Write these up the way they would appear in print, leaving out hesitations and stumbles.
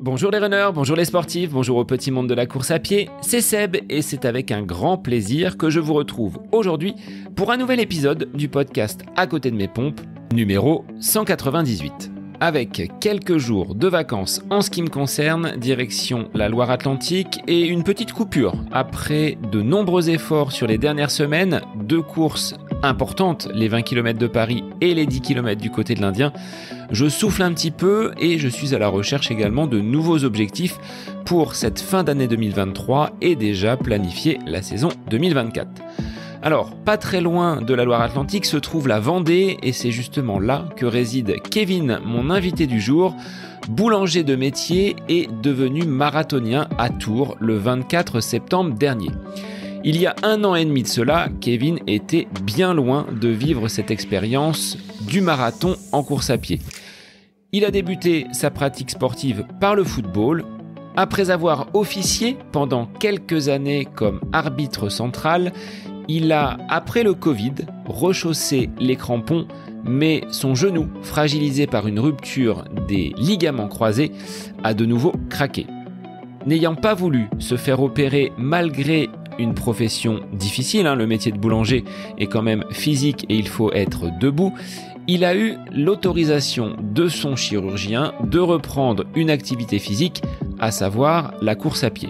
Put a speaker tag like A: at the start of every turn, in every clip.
A: Bonjour les runners, bonjour les sportifs, bonjour au petit monde de la course à pied, c'est Seb et c'est avec un grand plaisir que je vous retrouve aujourd'hui pour un nouvel épisode du podcast À côté de mes pompes, numéro 198. Avec quelques jours de vacances en ce qui me concerne, direction la Loire-Atlantique et une petite coupure. Après de nombreux efforts sur les dernières semaines, 2 courses importantes, les 20 km de Paris et les 10 km du côté de l'Indien, je souffle un petit peu et je suis à la recherche également de nouveaux objectifs pour cette fin d'année 2023 et déjà planifier la saison 2024. Alors, pas très loin de la Loire-Atlantique se trouve la Vendée et c'est justement là que réside Kevin, mon invité du jour, boulanger de métier et devenu marathonien à Tours le 24 septembre dernier. Il y a 1 an et demi de cela, Kevin était bien loin de vivre cette expérience du marathon en course à pied. Il a débuté sa pratique sportive par le football. Après avoir officié pendant quelques années comme arbitre central, il a, après le Covid, rechaussé les crampons, mais son genou, fragilisé par une rupture des ligaments croisés, a de nouveau craqué. N'ayant pas voulu se faire opérer malgré une profession difficile, le métier de boulanger est quand même physique et il faut être debout, il a eu l'autorisation de son chirurgien de reprendre une activité physique, à savoir la course à pied.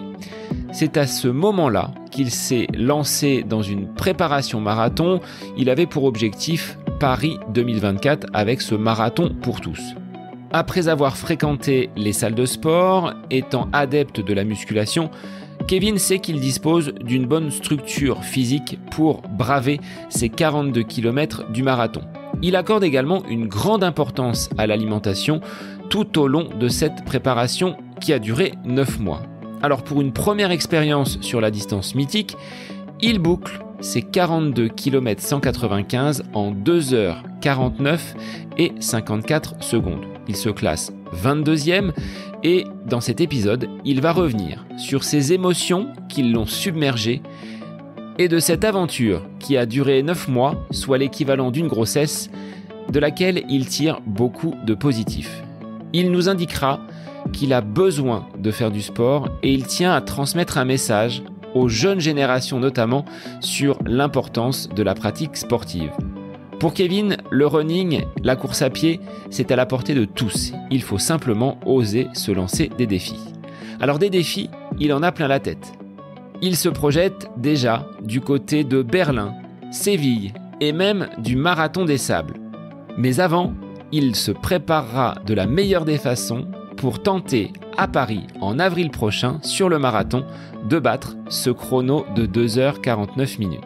A: C'est à ce moment-là qu'il s'est lancé dans une préparation marathon. Il avait pour objectif Paris 2024 avec ce marathon pour tous. Après avoir fréquenté les salles de sport, étant adepte de la musculation, Kevin sait qu'il dispose d'une bonne structure physique pour braver ces 42 km du marathon. Il accorde également une grande importance à l'alimentation tout au long de cette préparation qui a duré 9 mois. Alors pour une première expérience sur la distance mythique, il boucle ses 42 km 195 en 2h49 et 54 secondes. Il se classe 22e et dans cet épisode, il va revenir sur ses émotions qui l'ont submergé et de cette aventure qui a duré 9 mois, soit l'équivalent d'une grossesse, de laquelle il tire beaucoup de positifs. Il nous indiquera qu'il a besoin de faire du sport et il tient à transmettre un message aux jeunes générations notamment sur l'importance de la pratique sportive. Pour Kevin, le running, la course à pied, c'est à la portée de tous. Il faut simplement oser se lancer des défis. Alors des défis, il en a plein la tête. Il se projette déjà du côté de Berlin, Séville et même du Marathon des Sables. Mais avant, il se préparera de la meilleure des façons pour tenter à Paris en avril prochain sur le marathon de battre ce chrono de 2h49 minutes.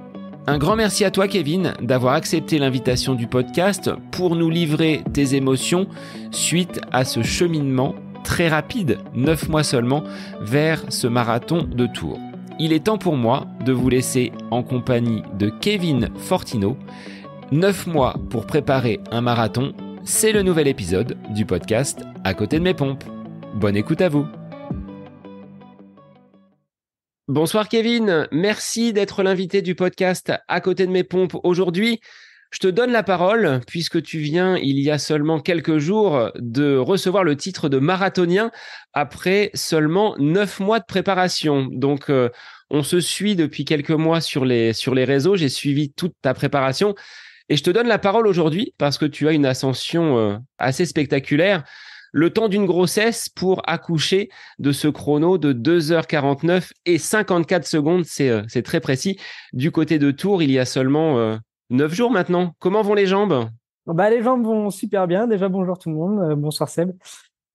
A: Un grand merci à toi Kevin d'avoir accepté l'invitation du podcast pour nous livrer tes émotions suite à ce cheminement très rapide, 9 mois seulement, vers ce marathon de Tours. Il est temps pour moi de vous laisser en compagnie de Kevin Fortino. 9 mois pour préparer un marathon, c'est le nouvel épisode du podcast À côté de mes pompes. Bonne écoute à vous. Bonsoir Kevin, merci d'être l'invité du podcast À côté de mes pompes aujourd'hui. Je te donne la parole puisque tu viens il y a seulement quelques jours de recevoir le titre de marathonien après seulement 9 mois de préparation. Donc on se suit depuis quelques mois sur les réseaux, j'ai suivi toute ta préparation. Et je te donne la parole aujourd'hui parce que tu as une ascension assez spectaculaire. Le temps d'une grossesse pour accoucher de ce chrono de 2h49 et 54 secondes, c'est très précis. Du côté de Tours, il y a seulement 9 jours maintenant. Comment vont les jambes ?
B: Les jambes vont super bien. Déjà, bonjour tout le monde. Bonsoir Seb.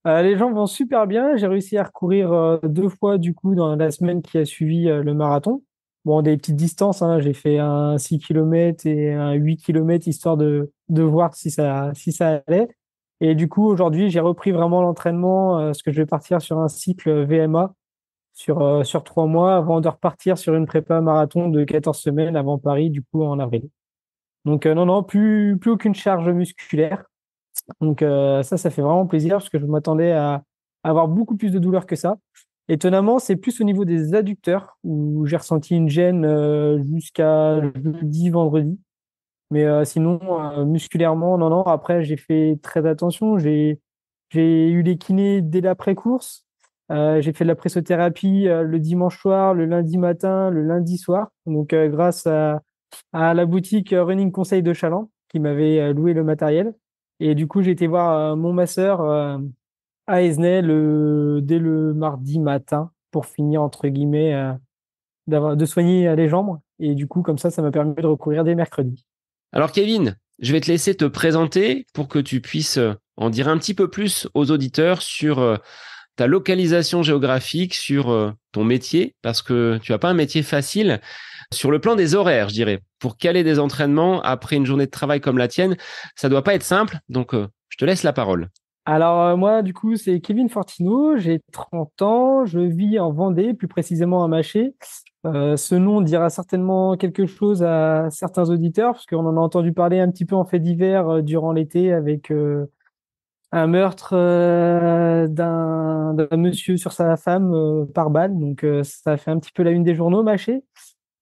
B: Les jambes vont super bien. J'ai réussi à recourir 2 fois du coup dans la semaine qui a suivi le marathon. Bon, des petites distances, j'ai fait un 6 km et un 8 km histoire de voir si ça allait. Et du coup, aujourd'hui, j'ai repris vraiment l'entraînement parce que je vais partir sur un cycle VMA sur 3 mois avant de repartir sur une prépa marathon de 14 semaines avant Paris, du coup, en avril. Donc, non, plus aucune charge musculaire. Donc, ça fait vraiment plaisir parce que je m'attendais à avoir beaucoup plus de douleur que ça. Étonnamment, c'est plus au niveau des adducteurs où j'ai ressenti une gêne jusqu'à jeudi, vendredi. Mais sinon, musculairement, non. Après, j'ai fait très attention. J'ai eu les kinés dès l'après-course. J'ai fait de la pressothérapie le dimanche soir, le lundi matin, le lundi soir. Donc, grâce à la boutique Running Conseil de Chaland qui m'avait loué le matériel. Et du coup, j'ai été voir mon masseur à Esnay dès le mardi matin pour finir, entre guillemets, de soigner les jambes. Et du coup, comme ça m'a permis de recourir dès mercredi.
A: Alors Kevin, je vais te laisser te présenter pour que tu puisses en dire un petit peu plus aux auditeurs sur ta localisation géographique, sur ton métier, parce que tu n'as pas un métier facile. Sur le plan des horaires, je dirais, pour caler des entraînements après une journée de travail comme la tienne, ça doit pas être simple, donc je te laisse la parole.
B: Alors, moi, du coup, c'est Kevin Fortino, j'ai 30 ans, je vis en Vendée, plus précisément à Maché. Ce nom dira certainement quelque chose à certains auditeurs, parce qu'on en a entendu parler un petit peu en fait divers durant l'été avec un meurtre d'un monsieur sur sa femme par balle. Donc, ça a fait un petit peu la une des journaux, Maché.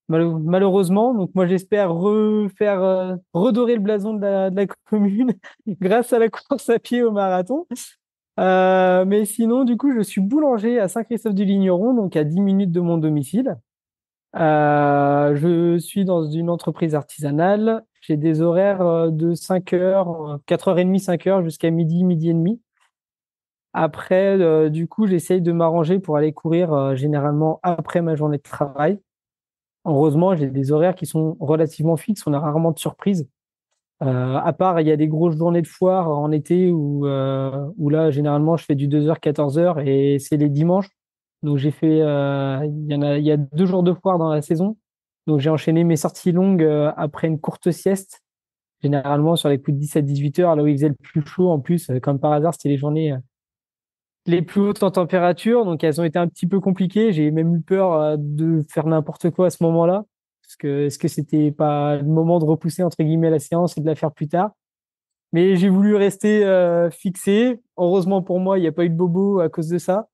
B: Malheureusement, donc moi j'espère redorer le blason de la commune grâce à la course à pied au marathon. Mais sinon, du coup, je suis boulanger à Saint-Christophe-du-Ligneron, donc à 10 minutes de mon domicile. Je suis dans une entreprise artisanale. J'ai des horaires de 5 heures, 4h30, 5 heures jusqu'à midi, midi et demi. Après, du coup, j'essaye de m'arranger pour aller courir généralement après ma journée de travail. Heureusement, j'ai des horaires qui sont relativement fixes. On a rarement de surprises. À part, il y a des grosses journées de foire en été où là, généralement, je fais du 2h, 14h et c'est les dimanches. Donc, il y a 2 jours de foire dans la saison. Donc, j'ai enchaîné mes sorties longues après une courte sieste. Généralement, sur les coups de 17, 18h, là où il faisait le plus chaud. En plus, comme par hasard, c'était les journées les plus hautes en température, donc elles ont été un petit peu compliquées. J'ai même eu peur de faire n'importe quoi à ce moment-là, parce que est-ce que c'était pas le moment de repousser entre guillemets la séance et de la faire plus tard? Mais j'ai voulu rester fixé. Heureusement pour moi, il n'y a pas eu de bobo à cause de ça.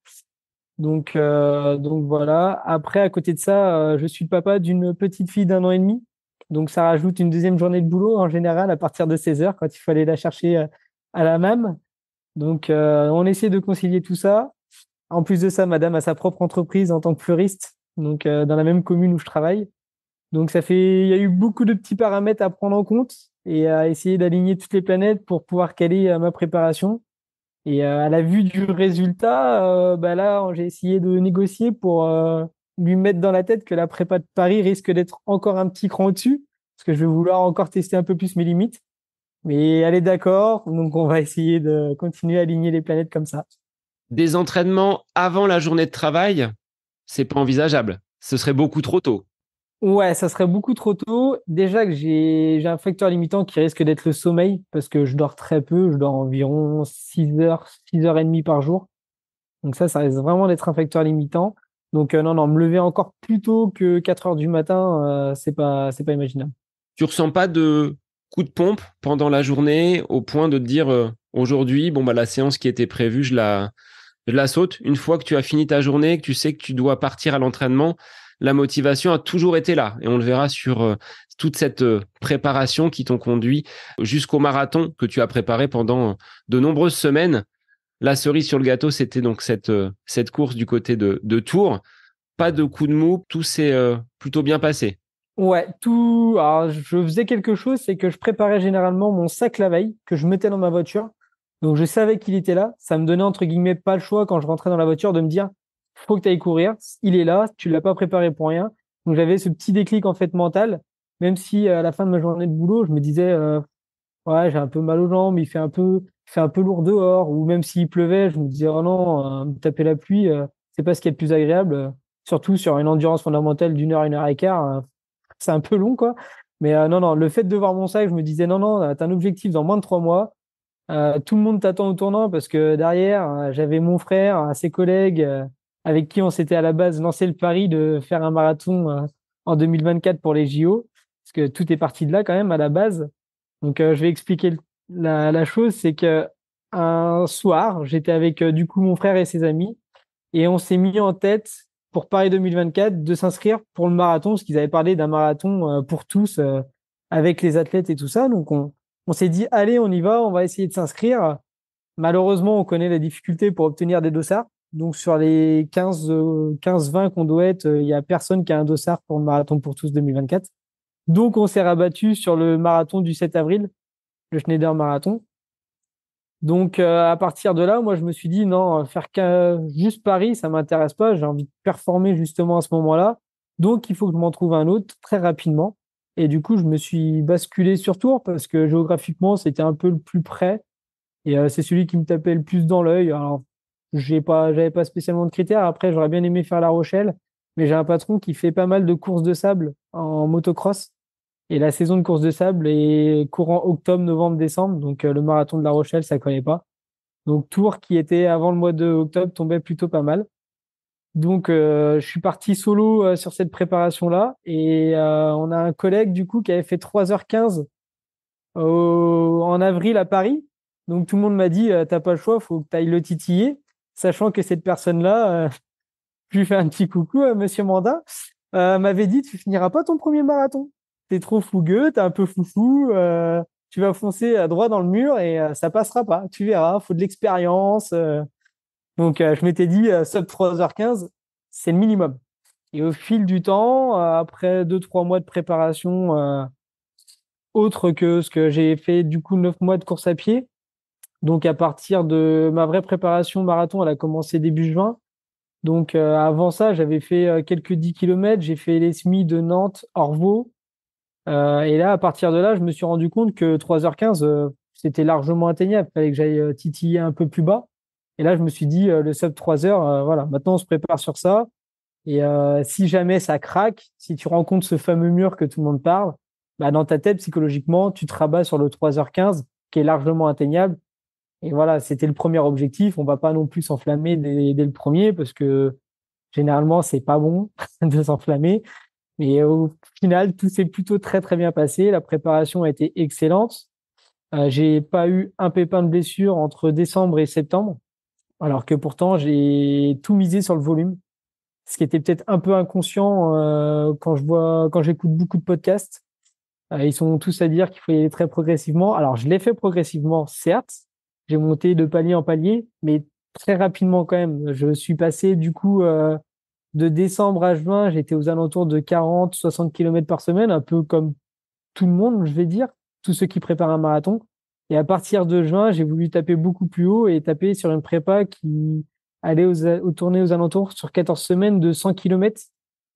B: Donc voilà. Après, à côté de ça, je suis le papa d'une petite fille d'1 an et demi. Donc ça rajoute une deuxième journée de boulot en général à partir de 16 heures quand il faut aller la chercher à la MAM. Donc, on essaie de concilier tout ça. En plus de ça, madame a sa propre entreprise en tant que fleuriste, donc dans la même commune où je travaille. Donc, il y a eu beaucoup de petits paramètres à prendre en compte et à essayer d'aligner toutes les planètes pour pouvoir caler ma préparation. Et à la vue du résultat, bah là, j'ai essayé de négocier pour lui mettre dans la tête que la prépa de Paris risque d'être encore un petit cran au-dessus, parce que je vais vouloir encore tester un peu plus mes limites. Mais elle est d'accord, donc on va essayer de continuer à aligner les planètes comme ça.
A: Des entraînements avant la journée de travail, c'est pas envisageable. Ce serait beaucoup trop tôt.
B: Ouais, ça serait beaucoup trop tôt. Déjà que j'ai un facteur limitant qui risque d'être le sommeil, parce que je dors très peu, je dors environ 6 heures, 6h30 par jour. Donc ça risque vraiment d'être un facteur limitant. Donc non, me lever encore plus tôt que 4 heures du matin, c'est pas imaginable.
A: Tu ressens pas de coup de pompe pendant la journée au point de te dire aujourd'hui, bon bah la séance qui était prévue, je la saute. Une fois que tu as fini ta journée, que tu sais que tu dois partir à l'entraînement, la motivation a toujours été là. Et on le verra sur toute cette préparation qui t'ont conduit jusqu'au marathon que tu as préparé pendant de nombreuses semaines. La cerise sur le gâteau, c'était donc cette course du côté de Tours. Pas de coup de mou, tout s'est plutôt bien passé.
B: Ouais, tout. Alors, je faisais quelque chose, c'est que je préparais généralement mon sac la veille, que je mettais dans ma voiture. Donc, je savais qu'il était là. Ça me donnait, entre guillemets, pas le choix quand je rentrais dans la voiture de me dire, faut que tu ailles courir. Il est là, tu l'as pas préparé pour rien. Donc, j'avais ce petit déclic, en fait, mental. Même si, à la fin de ma journée de boulot, je me disais, ouais, j'ai un peu mal aux jambes, il fait un peu lourd dehors. Ou même s'il pleuvait, je me disais, oh non, me taper la pluie, c'est pas ce qui est le plus agréable. Surtout sur une endurance fondamentale d'une heure et quart. C'est un peu long, quoi. Mais non, le fait de voir mon sac, je me disais, non, non, t'as un objectif dans moins de 3 mois. Tout le monde t'attend au tournant parce que derrière, j'avais mon frère, ses collègues, avec qui on s'était à la base lancé le pari de faire un marathon en 2024 pour les JO. Parce que tout est parti de là quand même à la base. Donc, je vais expliquer la chose, c'est que un soir, j'étais avec du coup mon frère et ses amis. Et on s'est mis en tête pour Paris 2024 de s'inscrire pour le marathon, parce qu'ils avaient parlé d'un marathon pour tous avec les athlètes et tout ça. Donc on s'est dit, allez, on y va, on va essayer de s'inscrire. Malheureusement, on connaît la difficulté pour obtenir des dossards. Donc, sur les 15-20 qu'on doit être, il n'y a personne qui a un dossard pour le marathon pour tous 2024. Donc, on s'est rabattu sur le marathon du 7 avril, le Schneider Marathon. Donc, à partir de là, moi, je me suis dit, non, faire juste Paris, ça m'intéresse pas. J'ai envie de performer justement à ce moment-là. Donc, il faut que je m'en trouve un autre très rapidement. Et du coup, je me suis basculé sur Tours parce que géographiquement, c'était un peu le plus près. Et c'est celui qui me tapait le plus dans l'œil. Alors, j'avais pas spécialement de critères. Après, j'aurais bien aimé faire La Rochelle, mais j'ai un patron qui fait pas mal de courses de sable en motocross. Et la saison de course de sable est courant octobre, novembre, décembre. Donc, le marathon de La Rochelle, ça collait pas. Donc, Tours, qui était avant le mois de octobre, tombait plutôt pas mal. Donc, je suis parti solo sur cette préparation-là. Et on a un collègue, du coup, qui avait fait 3h15 en avril à Paris. Donc, tout le monde m'a dit, t'as pas le choix, faut que tu ailles le titiller. Sachant que cette personne-là, je lui fais un petit coucou à Monsieur Mandin, m'avait dit, tu finiras pas ton premier marathon. T'es trop fougueux, t'es un peu foufou, tu vas foncer à droit dans le mur et ça passera pas. Tu verras, faut de l'expérience. Donc, je m'étais dit, sub 3h15, c'est le minimum. Et au fil du temps, après 2-3 mois de préparation, autre que ce que j'ai fait, du coup, 9 mois de course à pied. Donc, à partir de ma vraie préparation marathon, elle a commencé début juin. Donc, avant ça, j'avais fait quelques 10 kilomètres. J'ai fait les semis de Nantes, Orvaux. Et là, à partir de là, je me suis rendu compte que 3h15, c'était largement atteignable. Il fallait que j'aille titiller un peu plus bas. Et là, je me suis dit, le sub 3 heures, voilà, maintenant on se prépare sur ça. Et si jamais ça craque, si tu rencontres ce fameux mur que tout le monde parle, bah, dans ta tête, psychologiquement, tu te rabats sur le 3h15, qui est largement atteignable. Et voilà, c'était le premier objectif. On va pas non plus s'enflammer dès le premier, parce que généralement, c'est pas bon de s'enflammer. Mais au final, tout s'est plutôt très très bien passé. La préparation a été excellente. J'ai pas eu un pépin de blessure entre décembre et septembre, alors que pourtant j'ai tout misé sur le volume, ce qui était peut-être un peu inconscient quand j'écoute beaucoup de podcasts. Ils sont tous à dire qu'il faut y aller très progressivement. Alors je l'ai fait progressivement, certes. J'ai monté de palier en palier, mais très rapidement quand même. Je suis passé du coup de décembre à juin, j'étais aux alentours de 40-60 km par semaine, un peu comme tout le monde, je vais dire, tous ceux qui préparent un marathon. Et à partir de juin, j'ai voulu taper beaucoup plus haut et taper sur une prépa qui allait tourner aux alentours sur 14 semaines de 100 km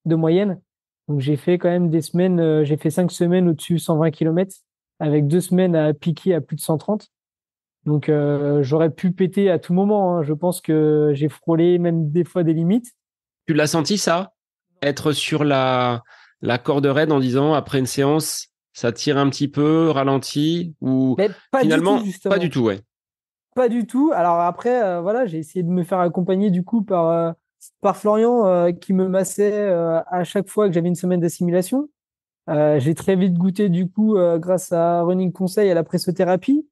B: de moyenne. Donc j'ai fait quand même des semaines, j'ai fait 5 semaines au-dessus 120 km, avec 2 semaines à piquer à plus de 130. Donc j'aurais pu péter à tout moment, hein. Je pense que j'ai frôlé même des fois des limites.
A: Tu l'as senti ça? Être sur la corde raide en disant après une séance, ça tire un petit peu, ralenti, ou
B: Mais pas du tout,
A: finalement, pas du
B: justement.
A: tout, ouais.
B: Pas du tout. Alors après, voilà, j'ai essayé de me faire accompagner du coup par Florian qui me massait à chaque fois que j'avais une semaine d'assimilation. J'ai très vite goûté du coup grâce à Running Conseil à la pressothérapie.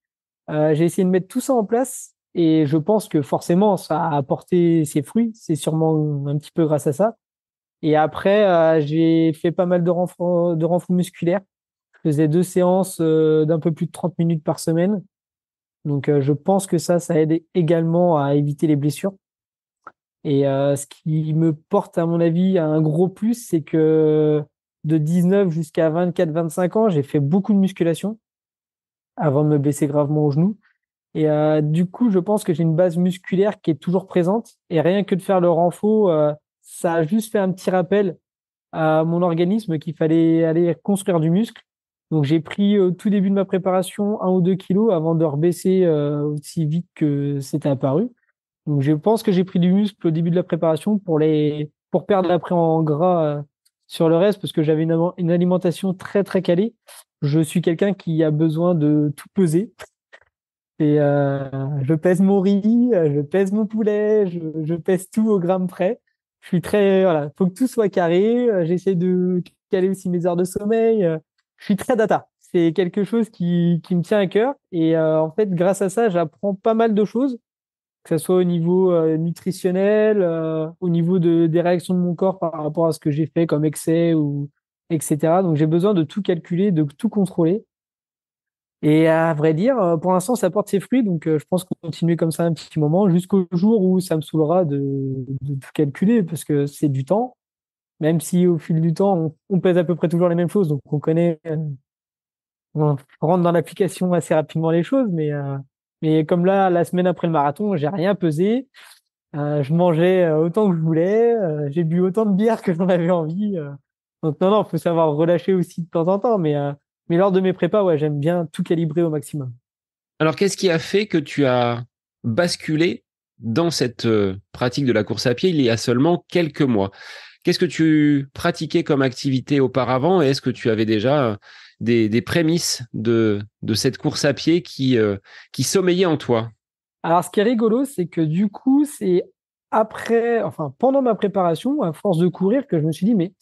B: J'ai essayé de mettre tout ça en place et je pense que forcément ça a apporté ses fruits. C'est sûrement un petit peu grâce à ça. Et après, j'ai fait pas mal de renfort musculaire. Je faisais 2 séances d'un peu plus de 30 minutes par semaine. Donc, je pense que ça aide également à éviter les blessures. Et ce qui me porte, à mon avis, à un gros plus, c'est que de 19 jusqu'à 24-25 ans, j'ai fait beaucoup de musculation avant de me blesser gravement au genou. Et du coup, je pense que j'ai une base musculaire qui est toujours présente. Et rien que de faire le renfort, ça a juste fait un petit rappel à mon organisme qu'il fallait aller construire du muscle. Donc j'ai pris au tout début de ma préparation 1 ou 2 kilos avant de rebaisser aussi vite que c'était apparu. Donc je pense que j'ai pris du muscle au début de la préparation pour perdre après en gras sur le reste parce que j'avais une alimentation très très calée. Je suis quelqu'un qui a besoin de tout peser. Et je pèse mon riz, je pèse mon poulet, je pèse tout au gramme près. Je suis très, voilà, faut que tout soit carré. J'essaie de caler aussi mes heures de sommeil. Je suis très data. C'est quelque chose qui me tient à cœur. Et en fait, grâce à ça, j'apprends pas mal de choses, que ce soit au niveau nutritionnel, au niveau des réactions de mon corps par rapport à ce que j'ai fait comme excès ou etc. Donc j'ai besoin de tout calculer, de tout contrôler. Et à vrai dire, pour l'instant, ça porte ses fruits, donc je pense qu'on va continuer comme ça un petit moment jusqu'au jour où ça me saoulera de tout calculer, parce que c'est du temps, même si au fil du temps, on pèse à peu près toujours les mêmes choses, donc on connaît, on rentre dans l'application assez rapidement les choses, mais comme là, la semaine après le marathon, j'ai rien pesé, je mangeais autant que je voulais, j'ai bu autant de bière que j'en avais envie, donc non, faut savoir relâcher aussi de temps en temps, mais lors de mes prépas, ouais, j'aime bien tout calibrer au maximum.
A: Alors, qu'est-ce qui a fait que tu as basculé dans cette pratique de la course à pied il y a seulement quelques mois? Qu'est-ce que tu pratiquais comme activité auparavant et est-ce que tu avais déjà des prémices de cette course à pied qui sommeillait en toi?
B: Alors, ce qui est rigolo, c'est que du coup, c'est pendant ma préparation, à force de courir, que je me suis dit, mais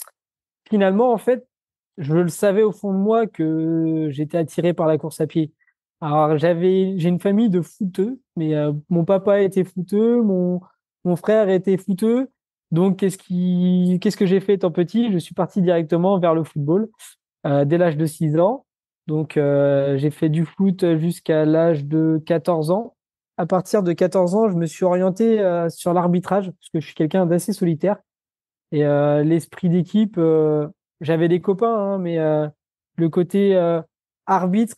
B: finalement, en fait, je le savais au fond de moi que j'étais attiré par la course à pied. Alors, j'ai une famille de footeux, mais mon papa était footeux, mon frère était footeux. Donc, qu'est-ce que j'ai fait étant petit? Je suis parti directement vers le football dès l'âge de 6 ans. Donc, j'ai fait du foot jusqu'à l'âge de 14 ans. À partir de 14 ans, je me suis orienté sur l'arbitrage parce que je suis quelqu'un d'assez solitaire. Et l'esprit d'équipe, j'avais des copains, hein, mais le côté arbitre,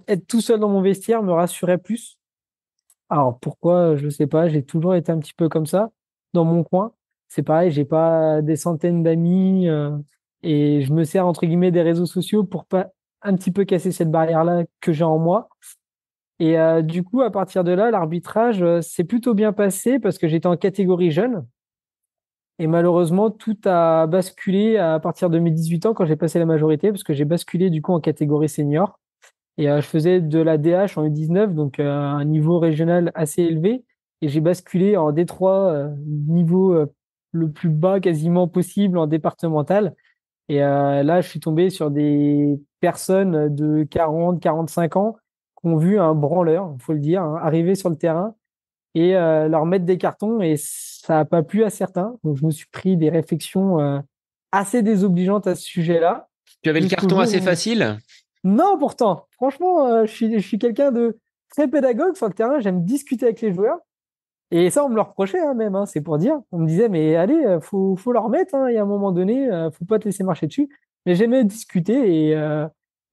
B: être tout seul dans mon vestiaire me rassurait plus. Alors pourquoi, je sais pas, j'ai toujours été un petit peu comme ça dans mon coin. C'est pareil, j'ai pas des centaines d'amis et je me sers entre guillemets des réseaux sociaux pour pas un petit peu casser cette barrière-là que j'ai en moi. Et du coup, à partir de là, l'arbitrage s'est plutôt bien passé parce que j'étais en catégorie jeune. Et malheureusement, tout a basculé à partir de mes 18 ans quand j'ai passé la majorité, parce que j'ai basculé du coup en catégorie senior. Et je faisais de la DH en U19, donc un niveau régional assez élevé. Et j'ai basculé en D3, niveau le plus bas quasiment possible en départemental. Et là, je suis tombé sur des personnes de 40, 45 ans qui ont vu un branleur, faut le dire, hein, arriver sur le terrain et leur mettre des cartons et ça n'a pas plu à certains. Donc, je me suis pris des réflexions assez désobligeantes à ce sujet-là.
A: Tu avais le
B: Jusqu'au
A: carton
B: jour
A: assez
B: où...
A: facile?
B: Non, pourtant, franchement, je suis quelqu'un de très pédagogue sur le terrain. J'aime discuter avec les joueurs. Et ça, on me le reprochait hein, même, hein, c'est pour dire. On me disait, mais allez, faut leur mettre. Hein, il y a un moment donné, faut pas te laisser marcher dessus. Mais j'aimais discuter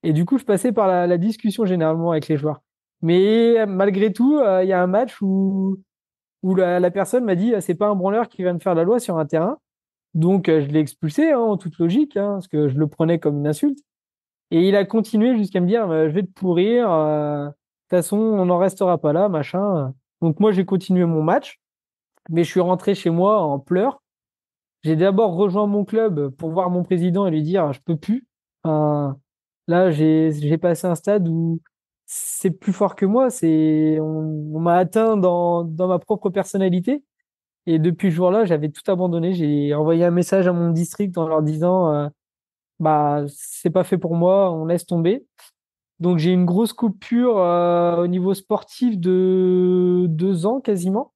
B: et du coup, je passais par la discussion généralement avec les joueurs. Mais malgré tout, il y a un match où la personne m'a dit, c'est pas un branleur qui va me faire la loi sur un terrain. Donc, je l'ai expulsé hein, en toute logique, hein, parce que je le prenais comme une insulte. Et il a continué jusqu'à me dire, je vais te pourrir. De toute façon, on n'en restera pas là, machin. Donc, moi, j'ai continué mon match, mais je suis rentré chez moi en pleurs. J'ai d'abord rejoint mon club pour voir mon président et lui dire, je peux plus. Enfin, là, j'ai passé un stade où c'est plus fort que moi. On m'a atteint dans ma propre personnalité. Et depuis ce jour-là, j'avais tout abandonné. J'ai envoyé un message à mon district en leur disant, bah, c'est pas fait pour moi, on laisse tomber. Donc j'ai une grosse coupure au niveau sportif de 2 ans quasiment,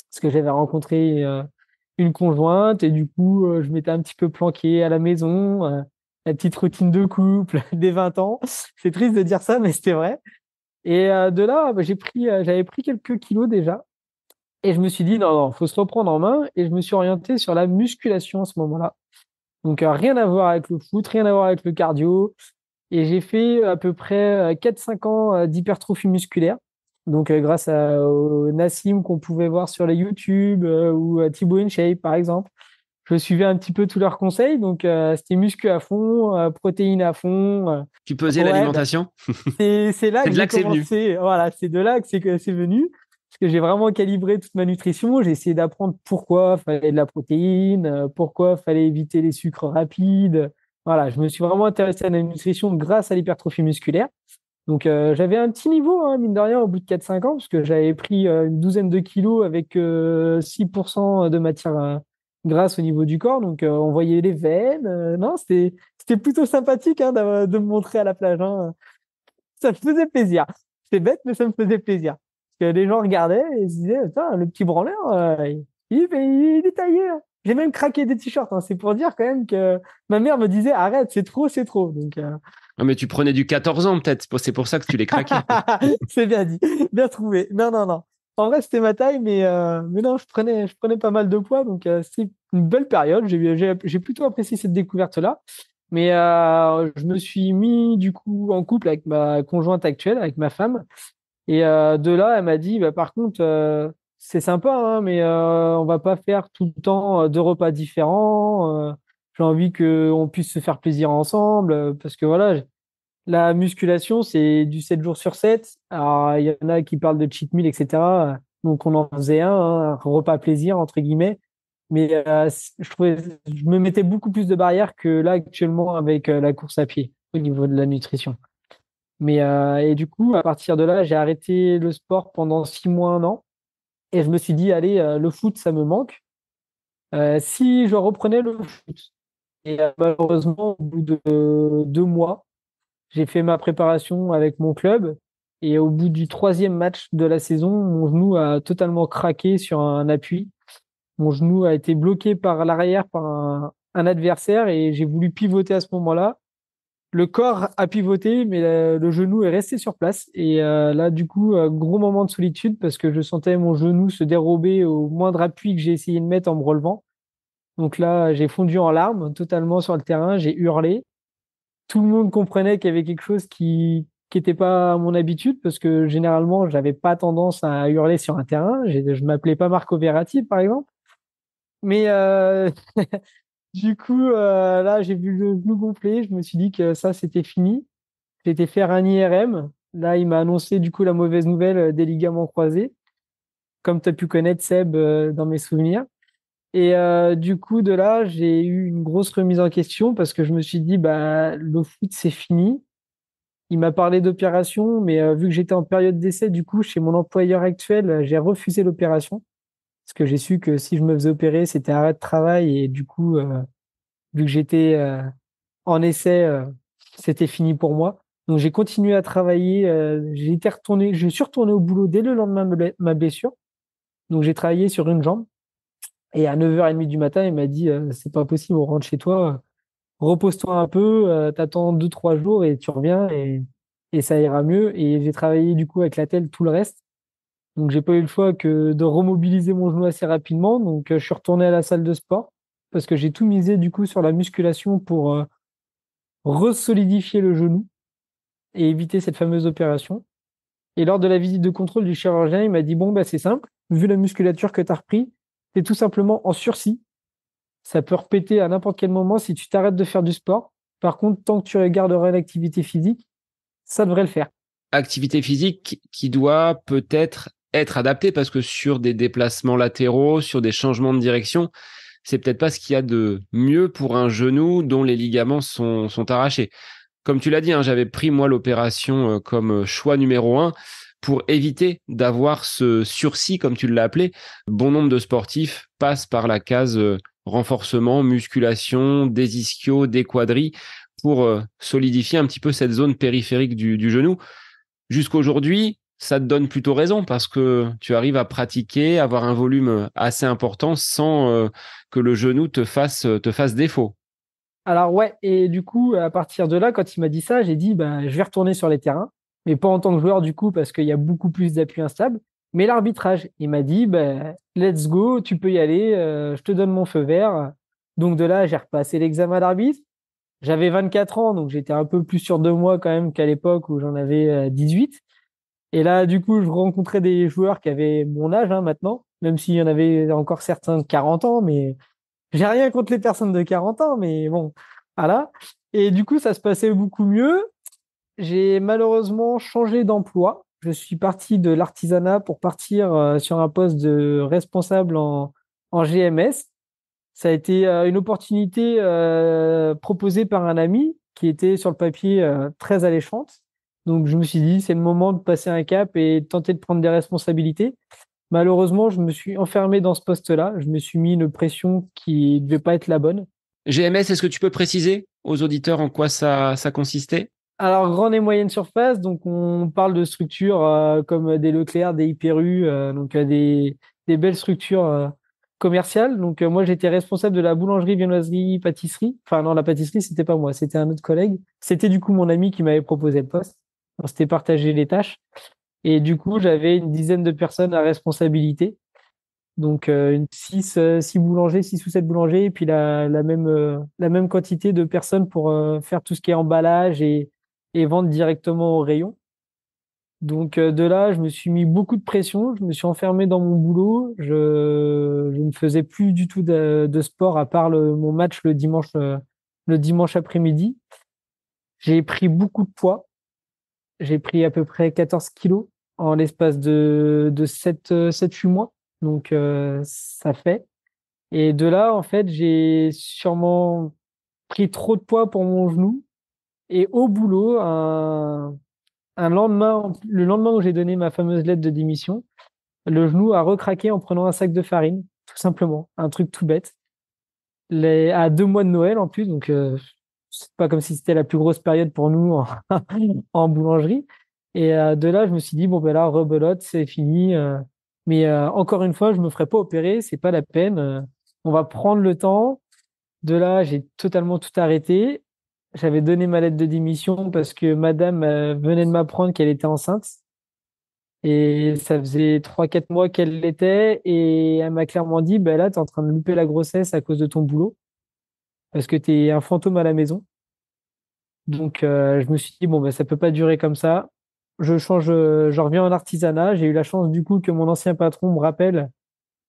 B: parce que j'avais rencontré une conjointe et du coup je m'étais un petit peu planqué à la maison, la petite routine de couple des 20 ans. C'est triste de dire ça, mais c'était vrai. Et de là, bah, j'avais pris quelques kilos déjà. Et je me suis dit, non, non, faut se reprendre en main. Et je me suis orienté sur la musculation à ce moment-là. Donc, rien à voir avec le foot, rien à voir avec le cardio. Et j'ai fait à peu près 4-5 ans d'hypertrophie musculaire. Donc, au Nassim qu'on pouvait voir sur les YouTube ou Thibaut InShape, par exemple. Je suivais un petit peu tous leurs conseils. Donc, c'était muscu à fond, protéines à fond.
A: Tu pesais
B: Ouais, bah,
A: l'alimentation?
B: c'est là
A: C'est
B: que
A: de là
B: j'ai
A: que c'est venu.
B: commencé. Voilà, c'est de là que c'est venu. Parce que j'ai vraiment calibré toute ma nutrition. J'ai essayé d'apprendre pourquoi fallait de la protéine, pourquoi fallait éviter les sucres rapides. Voilà, je me suis vraiment intéressé à la nutrition grâce à l'hypertrophie musculaire. Donc, j'avais un petit niveau, hein, mine de rien, au bout de 4-5 ans, parce que j'avais pris une douzaine de kilos avec 6% de matière grasse au niveau du corps. Donc, on voyait les veines. Non, c'était plutôt sympathique hein, de me montrer à la plage. Hein. Ça me faisait plaisir. C'est bête, mais ça me faisait plaisir. Parce que les gens regardaient et se disaient, putain, le petit branleur, il est taillé. Hein. J'ai même craqué des t-shirts, hein. C'est pour dire quand même que ma mère me disait arrête, c'est trop, c'est trop. Donc,
A: Non, mais tu prenais du 14 ans peut-être, c'est pour ça que tu les craquais.
B: c'est bien dit, bien trouvé. Non, non, non. En vrai, c'était ma taille, mais non, je prenais pas mal de poids, donc c'est une belle période. J'ai plutôt apprécié cette découverte-là. Mais je me suis mis du coup en couple avec ma conjointe actuelle, avec ma femme. Et de là, elle m'a dit, bah, par contre, c'est sympa, hein, mais on va pas faire tout le temps deux repas différents. J'ai envie qu'on puisse se faire plaisir ensemble, parce que voilà, la musculation, c'est du 7 jours sur 7. Alors, il y en a qui parlent de cheat meal, etc. Donc, on en faisait un repas plaisir, entre guillemets. Mais je me mettais beaucoup plus de barrières que là, actuellement, avec la course à pied, au niveau de la nutrition. Mais, et du coup, à partir de là, j'ai arrêté le sport pendant 6 mois, un an. Et je me suis dit, allez, le foot, ça me manque. Si je reprenais le foot. Et malheureusement, au bout de 2 mois, j'ai fait ma préparation avec mon club et au bout du troisième match de la saison, mon genou a totalement craqué sur un appui. Mon genou a été bloqué par l'arrière par un adversaire et j'ai voulu pivoter à ce moment-là. Le corps a pivoté, mais le genou est resté sur place. Et là, du coup, gros moment de solitude parce que je sentais mon genou se dérober au moindre appui que j'ai essayé de mettre en me relevant. Donc là, j'ai fondu en larmes totalement sur le terrain, j'ai hurlé. Tout le monde comprenait qu'il y avait quelque chose qui était pas à mon habitude parce que généralement, j'avais pas tendance à hurler sur un terrain. Je m'appelais pas Marco Verratti, par exemple. Mais du coup, là, j'ai vu le genou gonfler. Je me suis dit que ça, c'était fini. J'ai été faire un IRM. Là, il m'a annoncé du coup la mauvaise nouvelle des ligaments croisés, comme tu as pu connaître Seb dans mes souvenirs. Et du coup, de là, j'ai eu une grosse remise en question parce que je me suis dit, bah, le foot, c'est fini. Il m'a parlé d'opération, mais vu que j'étais en période d'essai, du coup, chez mon employeur actuel, j'ai refusé l'opération parce que j'ai su que si je me faisais opérer, c'était arrêt de travail et du coup, vu que j'étais en essai, c'était fini pour moi. Donc j'ai continué à travailler. Je suis retourné au boulot dès le lendemain de ma blessure. Donc j'ai travaillé sur une jambe. Et à 9h30 du matin, il m'a dit, c'est pas possible, on rentre chez toi, repose-toi un peu, t'attends 2, 3 jours et tu reviens et ça ira mieux. Et j'ai travaillé du coup avec la telle tout le reste. Donc j'ai pas eu le choix que de remobiliser mon genou assez rapidement. Donc je suis retourné à la salle de sport parce que j'ai tout misé du coup sur la musculation pour resolidifier le genou et éviter cette fameuse opération. Et lors de la visite de contrôle du chirurgien, il m'a dit, bon, bah, c'est simple, vu la musculature que tu as repris, tu es tout simplement en sursis. Ça peut repéter à n'importe quel moment si tu t'arrêtes de faire du sport. Par contre, tant que tu garderas l'activité physique, ça devrait le faire.
A: Activité physique qui doit peut-être être adaptée parce que sur des déplacements latéraux, sur des changements de direction, c'est peut-être pas ce qu'il y a de mieux pour un genou dont les ligaments sont arrachés. Comme tu l'as dit, hein, j'avais pris moi l'opération comme choix numéro un pour éviter d'avoir ce sursis, comme tu l'as appelé. Bon nombre de sportifs passent par la case renforcement, musculation, des ischios, des quadris, pour solidifier un petit peu cette zone périphérique du genou. Jusqu'aujourd'hui, ça te donne plutôt raison parce que tu arrives à pratiquer, avoir un volume assez important sans que le genou te fasse défaut.
B: Alors ouais, et du coup, à partir de là, quand il m'a dit ça, j'ai dit, bah, je vais retourner sur les terrains, mais pas en tant que joueur du coup, parce qu'il y a beaucoup plus d'appui instable. Mais l'arbitrage, il m'a dit, bah, let's go, tu peux y aller, je te donne mon feu vert. Donc de là, j'ai repassé l'examen d'arbitre. J'avais 24 ans, donc j'étais un peu plus sûr de moi quand même qu'à l'époque où j'en avais 18. Et là, du coup, je rencontrais des joueurs qui avaient mon âge hein, maintenant, même s'il y en avait encore certains de 40 ans, mais j'ai rien contre les personnes de 40 ans, mais bon, voilà. Et du coup, ça se passait beaucoup mieux. J'ai malheureusement changé d'emploi. Je suis parti de l'artisanat pour partir sur un poste de responsable en GMS. Ça a été une opportunité proposée par un ami qui était sur le papier très alléchante. Donc, je me suis dit, c'est le moment de passer un cap et de tenter de prendre des responsabilités. Malheureusement, je me suis enfermé dans ce poste-là. Je me suis mis une pression qui ne devait pas être la bonne.
A: GMS, est-ce que tu peux préciser aux auditeurs en quoi ça consistait?
B: Alors, grande et moyenne surface, donc on parle de structures comme des Leclerc, des Hyper U, donc des belles structures commercial. Donc, moi, j'étais responsable de la boulangerie, viennoiserie, pâtisserie. Enfin, non, la pâtisserie, c'était pas moi, c'était un autre collègue. C'était du coup mon ami qui m'avait proposé le poste. On s'était partagé les tâches. Et du coup, j'avais une dizaine de personnes à responsabilité. Donc, six boulangers, 6 ou 7 boulangers, et puis la même quantité de personnes pour faire tout ce qui est emballage et vendre directement au rayon. Donc de là, je me suis mis beaucoup de pression, je me suis enfermé dans mon boulot, je ne faisais plus du tout de sport à part mon match le dimanche après-midi. J'ai pris beaucoup de poids, j'ai pris à peu près 14 kilos en l'espace de 7-8 mois, donc ça fait. Et de là, en fait, j'ai sûrement pris trop de poids pour mon genou et au boulot, le lendemain où j'ai donné ma fameuse lettre de démission, le genou a recraqué en prenant un sac de farine, tout simplement. Un truc tout bête. À 2 mois de Noël en plus, donc c'est pas comme si c'était la plus grosse période pour nous en boulangerie. Et de là, je me suis dit, bon, ben là, rebelote, c'est fini. Mais encore une fois, je me ferai pas opérer, c'est pas la peine. On va prendre le temps. De là, j'ai totalement tout arrêté. J'avais donné ma lettre de démission parce que madame venait de m'apprendre qu'elle était enceinte. Et ça faisait 3-4 mois qu'elle l'était. Et elle m'a clairement dit, bah là, tu es en train de louper la grossesse à cause de ton boulot. Parce que tu es un fantôme à la maison. Donc, je me suis dit, bon, bah, ça peut pas durer comme ça. Je reviens en artisanat. J'ai eu la chance, du coup, que mon ancien patron me rappelle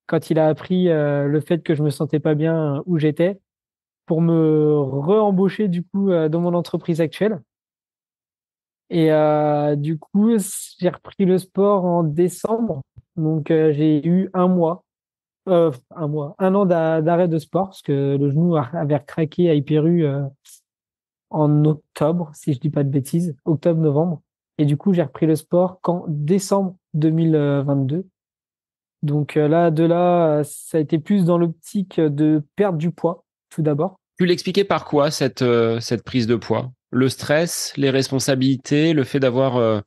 B: quand il a appris le fait que je me sentais pas bien où j'étais pour me re-embaucher, du coup, dans mon entreprise actuelle. Et du coup, j'ai repris le sport en décembre. Donc, j'ai eu un an d'arrêt de sport parce que le genou avait craqué à Hyper-U en octobre, si je dis pas de bêtises, octobre-novembre. Et du coup, j'ai repris le sport qu'en décembre 2022. Donc de là, ça a été plus dans l'optique de perdre du poids, tout d'abord.
A: Tu l'expliquais par quoi cette prise de poids? Le stress, les responsabilités, le fait d'avoir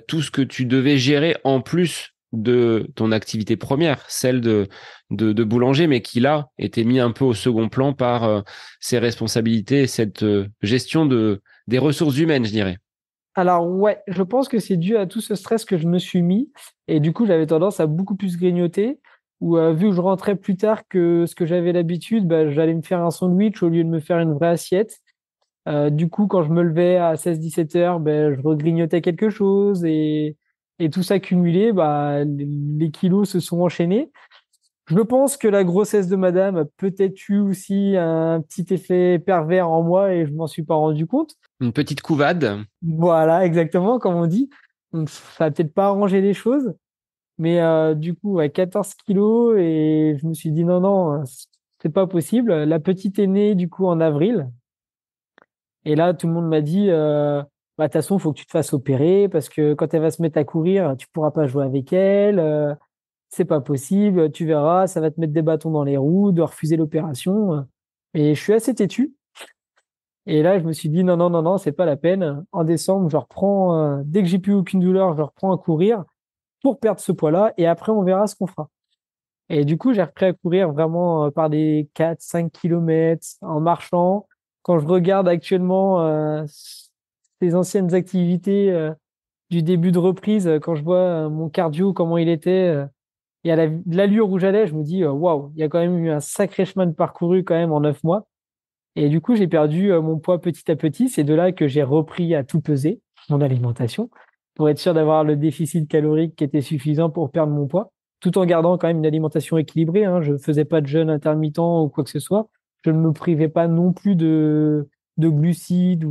A: tout ce que tu devais gérer en plus de ton activité première, celle de boulanger, mais qui là était mis un peu au second plan par ses responsabilités et cette gestion des ressources humaines, je dirais.
B: Alors ouais, je pense que c'est dû à tout ce stress que je me suis mis. Et du coup, j'avais tendance à beaucoup plus grignoter. Ou vu que je rentrais plus tard que ce que j'avais l'habitude, bah, j'allais me faire un sandwich au lieu de me faire une vraie assiette. Du coup, quand je me levais à 16-17 heures, ben, je regrignotais quelque chose et tout ça cumulé, bah, les kilos se sont enchaînés. Je pense que la grossesse de madame a peut-être eu aussi un petit effet pervers en moi et je m'en suis pas rendu compte.
A: Une petite couvade.
B: Voilà, exactement, comme on dit. Donc, ça a peut-être pas arrangé les choses. Mais du coup, à 14 kilos et je me suis dit non, non, c'est pas possible. La petite est née du coup en avril. Et là, tout le monde m'a dit, bah, de toute façon, il faut que tu te fasses opérer parce que quand elle va se mettre à courir, tu pourras pas jouer avec elle. C'est pas possible. Tu verras, ça va te mettre des bâtons dans les roues, de refuser l'opération. Et je suis assez têtu. Et là, je me suis dit, non, non, non, non, c'est pas la peine. En décembre, je reprends, dès que j'ai plus aucune douleur, je reprends à courir pour perdre ce poids-là. Et après, on verra ce qu'on fera. Et du coup, j'ai repris à courir vraiment par des 4-5 kilomètres en marchant. Quand je regarde actuellement ces anciennes activités du début de reprise, quand je vois mon cardio, comment il était, et à l'allure où j'allais, je me dis, waouh, il y a quand même eu un sacré chemin de parcouru quand même en 9 mois. Et du coup, j'ai perdu mon poids petit à petit. C'est de là que j'ai repris à tout peser, mon alimentation, pour être sûr d'avoir le déficit calorique qui était suffisant pour perdre mon poids, tout en gardant quand même une alimentation équilibrée, hein. Je ne faisais pas de jeûne intermittent ou quoi que ce soit. Je ne me privais pas non plus de glucides.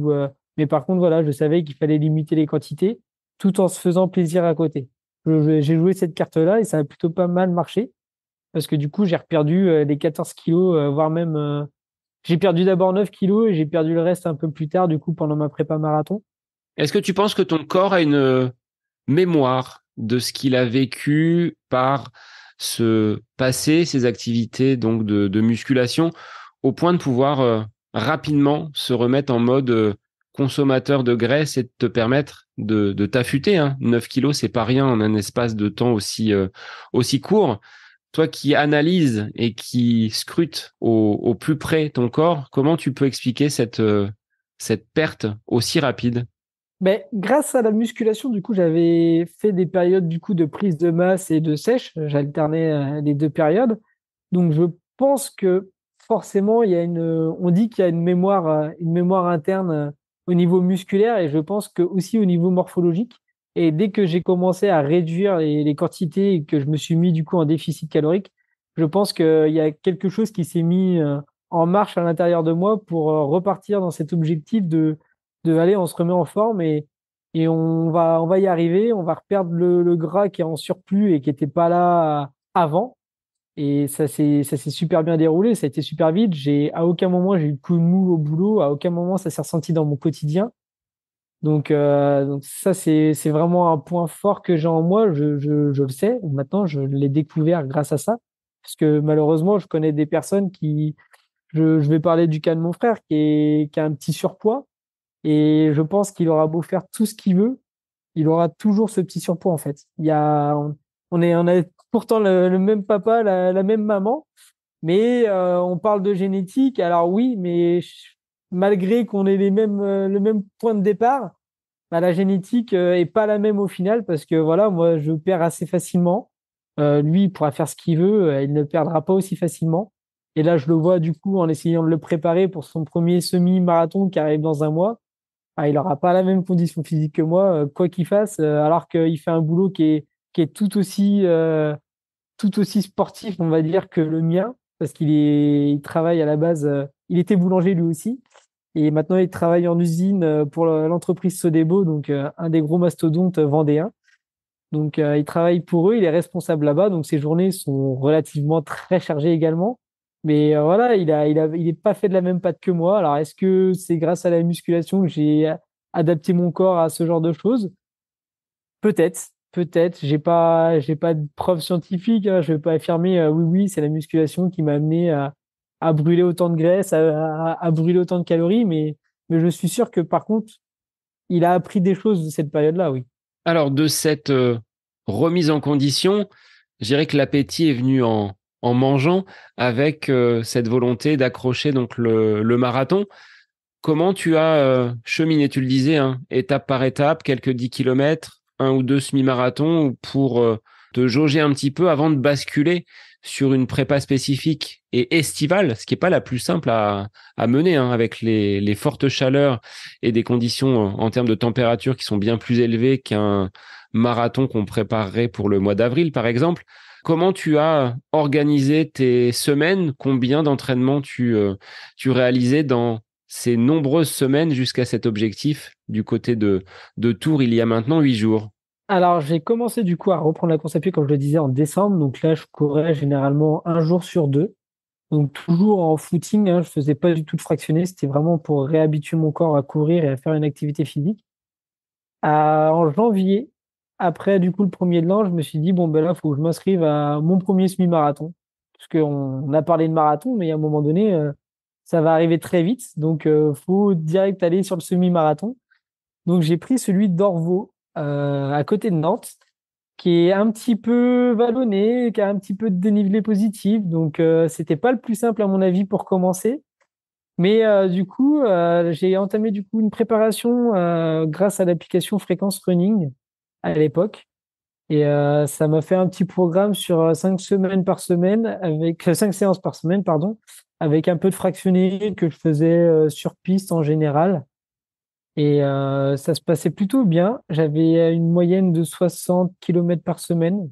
B: Mais par contre, voilà, je savais qu'il fallait limiter les quantités tout en se faisant plaisir à côté. J'ai joué cette carte-là et ça a plutôt pas mal marché parce que du coup, j'ai reperdu les 14 kilos, voire même j'ai perdu d'abord 9 kilos et j'ai perdu le reste un peu plus tard, du coup, pendant ma prépa marathon.
A: Est-ce que tu penses que ton corps a une mémoire de ce qu'il a vécu par ce passé, ces activités donc de musculation, au point de pouvoir rapidement se remettre en mode consommateur de graisse et de te permettre de t'affûter, hein. 9 kilos, c'est pas rien en un espace de temps aussi court. toi qui analyses et qui scrutes au plus près ton corps, comment tu peux expliquer cette perte aussi rapide?
B: Ben, grâce à la musculation, du coup, j'avais fait des périodes du coup de prise de masse et de sèche. J'alternais les deux périodes. Donc, je pense que forcément, on dit qu'il y a une mémoire interne au niveau musculaire et je pense que aussi au niveau morphologique. Et dès que j'ai commencé à réduire les quantités et que je me suis mis du coup en déficit calorique, je pense qu'il y a quelque chose qui s'est mis en marche à l'intérieur de moi pour repartir dans cet objectif de aller, on se remet en forme et on va y arriver, on va reperdre le gras qui est en surplus et qui n'était pas là avant. Et ça s'est super bien déroulé, ça a été super vite. À aucun moment j'ai eu de coup de mou au boulot, à aucun moment ça s'est ressenti dans mon quotidien. Donc ça c'est vraiment un point fort que j'ai en moi. Je le sais. Maintenant je l'ai découvert grâce à ça, parce que malheureusement je connais des personnes je vais parler du cas de mon frère qui a un petit surpoids et je pense qu'il aura beau faire tout ce qu'il veut, il aura toujours ce petit surpoids en fait. On a pourtant le même papa, la même maman, mais on parle de génétique. Alors oui, mais malgré qu'on ait le même point de départ, bah, la génétique est pas la même au final parce que voilà, moi je perds assez facilement. Lui, il pourra faire ce qu'il veut, il ne perdra pas aussi facilement. Et là, je le vois du coup en essayant de le préparer pour son premier semi-marathon qui arrive dans un mois. Ah, il n'aura pas la même condition physique que moi, quoi qu'il fasse, alors qu'il fait un boulot qui est tout aussi sportif, on va dire, que le mien, parce il travaille à la base, il était boulanger lui aussi, et maintenant il travaille en usine pour l'entreprise Sodebo, donc un des gros mastodontes vendéens. Donc il travaille pour eux, il est responsable là-bas, donc ses journées sont relativement très chargées également. Mais voilà, il est pas fait de la même patte que moi. Alors est-ce que c'est grâce à la musculation que j'ai adapté mon corps à ce genre de choses? Peut-être, peut-être. J'ai pas de preuves scientifiques, hein. Je vais pas affirmer oui, oui, c'est la musculation qui m'a amené à brûler autant de graisse, à brûler autant de calories, mais je suis sûr que par contre, il a appris des choses de cette période-là, oui.
A: Alors, de cette remise en condition, je dirais que l'appétit est venu en mangeant avec cette volonté d'accrocher donc le marathon. Comment tu as cheminé, tu le disais, hein, étape par étape, quelques 10 kilomètres, un ou deux semi-marathons pour te jauger un petit peu avant de basculer sur une prépa spécifique et estivale, ce qui n'est pas la plus simple à mener hein, avec les fortes chaleurs et des conditions en termes de température qui sont bien plus élevées qu'un marathon qu'on préparerait pour le mois d'avril, par exemple. Comment tu as organisé tes semaines? Combien d'entraînements tu réalisais dans ces nombreuses semaines jusqu'à cet objectif du côté de Tours il y a maintenant 8 jours?
B: Alors, j'ai commencé du coup à reprendre la course à pied, comme je le disais, en décembre. Donc là, je courais généralement un jour sur deux. Donc toujours en footing, hein, je faisais pas du tout de fractionné. C'était vraiment pour réhabituer mon corps à courir et à faire une activité physique. En janvier, après du coup le premier de l'an, je me suis dit, bon, ben là, il faut que je m'inscrive à mon premier semi-marathon. Parce qu'on a parlé de marathon, mais à un moment donné, ça va arriver très vite. Donc, faut direct aller sur le semi-marathon. Donc, j'ai pris celui d'Orvaux, à côté de Nantes, qui est un petit peu vallonné, qui a un petit peu de dénivelé positif. Donc, c'était pas le plus simple, à mon avis, pour commencer. Mais du coup, j'ai entamé du coup une préparation grâce à l'application Fréquence Running à l'époque. Et ça m'a fait un petit programme sur 5 semaines par semaine, avec 5 séances par semaine, pardon, avec un peu de fractionné que je faisais sur piste en général. Et ça se passait plutôt bien. J'avais une moyenne de 60 kilomètres par semaine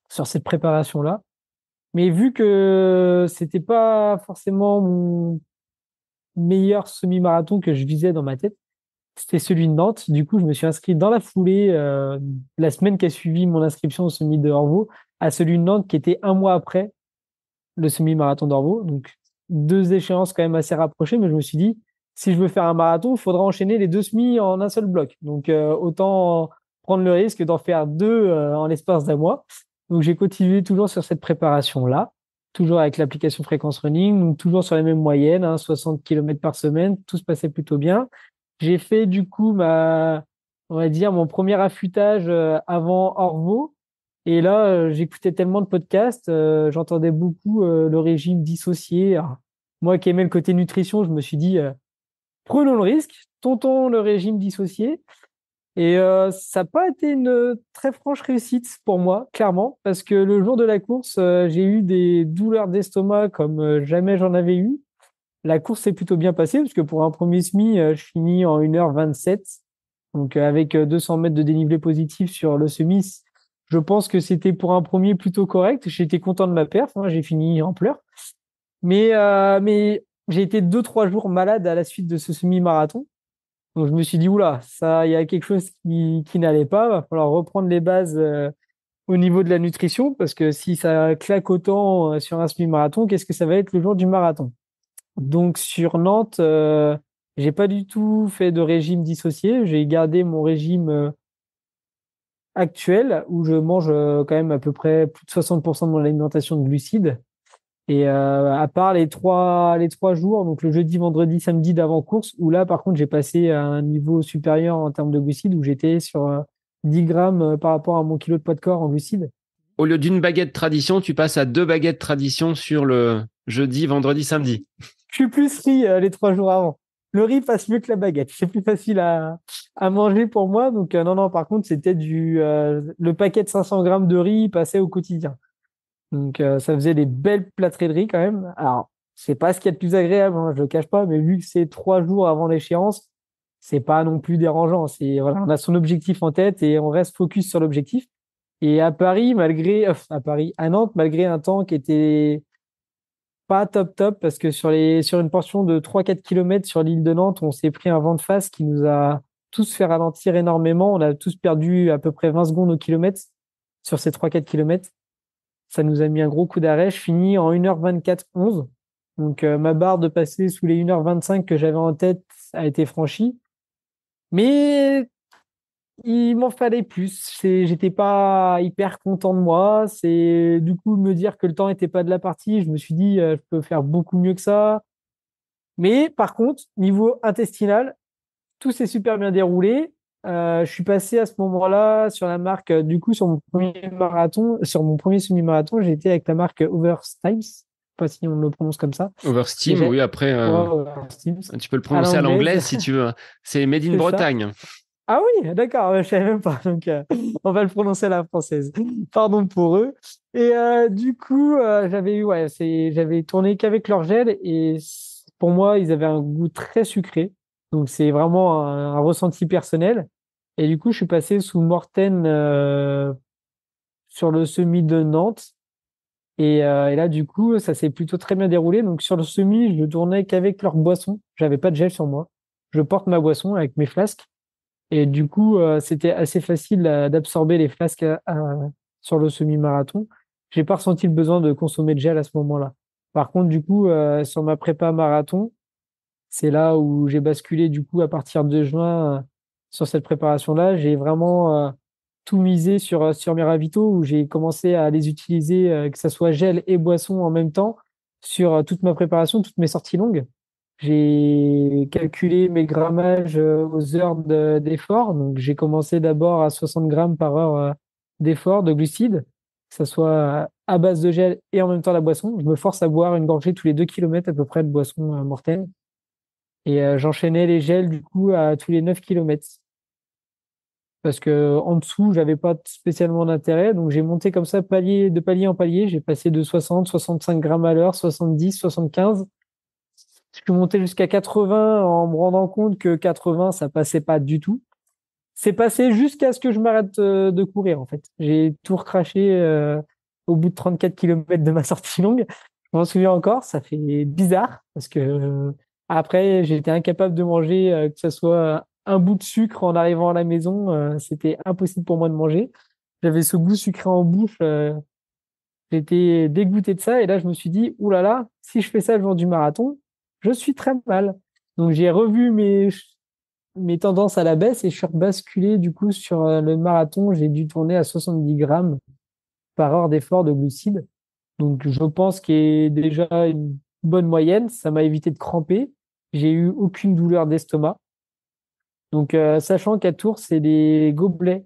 B: sur cette préparation-là. Mais vu que c'était pas forcément mon meilleur semi-marathon que je visais dans ma tête, c'était celui de Nantes. Du coup, je me suis inscrit dans la foulée, la semaine qui a suivi mon inscription au semi de Orvaux, à celui de Nantes qui était un mois après le semi-marathon d'Orvaux. Donc, deux échéances quand même assez rapprochées, mais je me suis dit, si je veux faire un marathon, il faudra enchaîner les deux semis en un seul bloc. Donc, autant prendre le risque d'en faire deux en l'espace d'un mois. Donc, j'ai continué toujours sur cette préparation-là, toujours avec l'application Fréquence Running, donc toujours sur les mêmes moyennes, hein, 60 km par semaine, tout se passait plutôt bien. J'ai fait du coup on va dire mon premier affûtage avant Orvaux. Et là, j'écoutais tellement de podcasts, j'entendais beaucoup le régime dissocié. Alors, moi qui aimais le côté nutrition, je me suis dit, prenons le risque, tentons le régime dissocié. Et ça n'a pas été une très franche réussite pour moi, clairement, parce que le jour de la course, j'ai eu des douleurs d'estomac comme jamais j'en avais eu. La course s'est plutôt bien passée, parce que pour un premier semi, je finis en 1h27. Donc avec 200 mètres de dénivelé positif sur le semi, je pense que c'était pour un premier plutôt correct. J'étais content de ma perf, hein, j'ai fini en pleurs. Mais j'ai été 2, 3 jours malade à la suite de ce semi-marathon. Donc je me suis dit, oula, ça, il y a quelque chose qui n'allait pas. Va falloir reprendre les bases au niveau de la nutrition, parce que si ça claque autant sur un semi-marathon, qu'est-ce que ça va être le jour du marathon? Donc sur Nantes, j'ai pas du tout fait de régime dissocié. J'ai gardé mon régime actuel où je mange quand même à peu près plus de 60% de mon alimentation de glucides. Et à part les trois jours, donc le jeudi, vendredi, samedi d'avant-course, où là, par contre, j'ai passé à un niveau supérieur en termes de glucides, où j'étais sur 10 grammes par rapport à mon kilo de poids de corps en glucides.
A: Au lieu d'une baguette tradition, tu passes à 2 baguettes tradition sur le jeudi, vendredi, samedi.
B: Je suis plus riz les 3 jours avant. Le riz passe mieux que la baguette. C'est plus facile à manger pour moi. Donc, non, non, par contre, c'était le paquet de 500 grammes de riz passait au quotidien. Donc, ça faisait des belles plâtrées de riz quand même. Alors, c'est pas ce qu'il y a de plus agréable, hein, je le cache pas, mais vu que c'est 3 jours avant l'échéance, c'est pas non plus dérangeant. Voilà, on a son objectif en tête et on reste focus sur l'objectif. Et à Paris, à Nantes, malgré un temps qui était pas top top, parce que sur une portion de 3, 4 kilomètres sur l'île de Nantes, on s'est pris un vent de face qui nous a tous fait ralentir énormément. On a tous perdu à peu près 20 secondes au kilomètre sur ces 3, 4 kilomètres. Ça nous a mis un gros coup d'arrêt. Je finis en 1h24-11. Donc, ma barre de passer sous les 1h25 que j'avais en tête a été franchie. Mais il m'en fallait plus. J'étais pas hyper content de moi. C'est du coup me dire que le temps était pas de la partie. Je me suis dit, je peux faire beaucoup mieux que ça. Mais par contre, niveau intestinal, tout s'est super bien déroulé. Je suis passé à ce moment-là sur la marque, du coup, sur mon premier marathon, sur mon premier semi-marathon, j'ai été avec la marque Overstimes. Je sais pas si on le prononce comme ça. Et
A: Oversteam, oui, après,
B: ouais, Overstimes.
A: tu peux le
B: À
A: prononcer à
B: l'anglaise,
A: l'anglaise si tu veux. C'est Made in
B: c'est ça.
A: Bretagne.
B: Ah oui, d'accord, je savais même pas. Donc, on va le prononcer à la française. Pardon pour eux. Et du coup, j'avais tourné qu'avec leur gel et pour moi, ils avaient un goût très sucré. Donc, c'est vraiment un ressenti personnel. Et du coup, je suis passé sous Morten sur le semi de Nantes. Et là, du coup, ça s'est plutôt très bien déroulé. Donc, sur le semi, je tournais qu'avec leur boisson. J'avais pas de gel sur moi. Je porte ma boisson avec mes flasques. Et du coup, c'était assez facile d'absorber les flasques sur le semi-marathon. J'ai pas ressenti le besoin de consommer de gel à ce moment-là. Par contre, du coup, sur ma prépa marathon, c'est là où j'ai basculé du coup à partir de juin sur cette préparation-là. J'ai vraiment tout misé sur mes ravitaux où j'ai commencé à les utiliser, que ça soit gel et boisson en même temps, sur toute ma préparation, toutes mes sorties longues. J'ai calculé mes grammages aux heures d'effort. Donc, j'ai commencé d'abord à 60 grammes par heure d'effort de glucides, que ça soit à base de gel et en même temps la boisson. Je me force à boire une gorgée tous les 2 kilomètres à peu près de boisson mortelle. Et j'enchaînais les gels du coup à tous les 9 kilomètres. Parce que en dessous, j'avais pas spécialement d'intérêt. Donc j'ai monté comme ça de palier en palier. J'ai passé de 60, 65 grammes à l'heure, 70, 75. Je suis monté jusqu'à 80 en me rendant compte que 80, ça passait pas du tout. C'est passé jusqu'à ce que je m'arrête de courir, en fait. J'ai tout recraché au bout de 34 kilomètres de ma sortie longue. Je m'en souviens encore, ça fait bizarre parce que après, j'étais incapable de manger, que ce soit un bout de sucre en arrivant à la maison. C'était impossible pour moi de manger. J'avais ce goût sucré en bouche. J'étais dégoûté de ça. Et là, je me suis dit, ouh là là, si je fais ça le jour du marathon, je suis très mal. Donc, j'ai revu mes tendances à la baisse et je suis rebasculé du coup sur le marathon. J'ai dû tourner à 70 grammes par heure d'effort de glucides. Donc, je pense qu'il est déjà une bonne moyenne. Ça m'a évité de cramper. J'ai eu aucune douleur d'estomac. Donc, sachant qu'à Tours, c'est des gobelets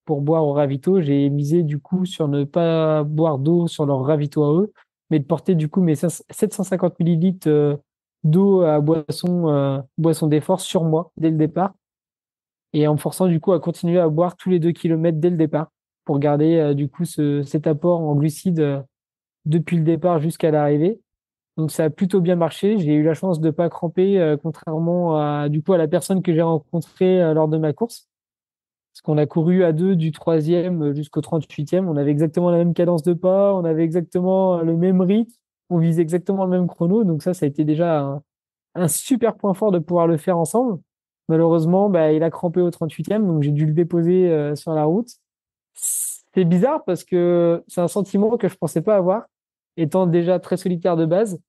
B: pour boire au ravito, j'ai misé du coup sur ne pas boire d'eau sur leur ravito à eux, mais de porter du coup mes 750 millilitres d'eau à boisson d'effort sur moi dès le départ et en me forçant du coup à continuer à boire tous les 2 kilomètres dès le départ pour garder du coup cet apport en glucides depuis le départ jusqu'à l'arrivée. Donc ça a plutôt bien marché. J'ai eu la chance de pas cramper, contrairement à du coup à la personne que j'ai rencontrée lors de ma course. Parce qu'on a couru à deux du troisième jusqu'au 38e. On avait exactement la même cadence de pas, on avait exactement le même rythme, on visait exactement le même chrono. Donc ça a été déjà un super point fort de pouvoir le faire ensemble. Malheureusement, bah, il a crampé au 38e, donc j'ai dû le déposer sur la route. C'est bizarre parce que c'est un sentiment que je pensais pas avoir, étant déjà très solitaire de base.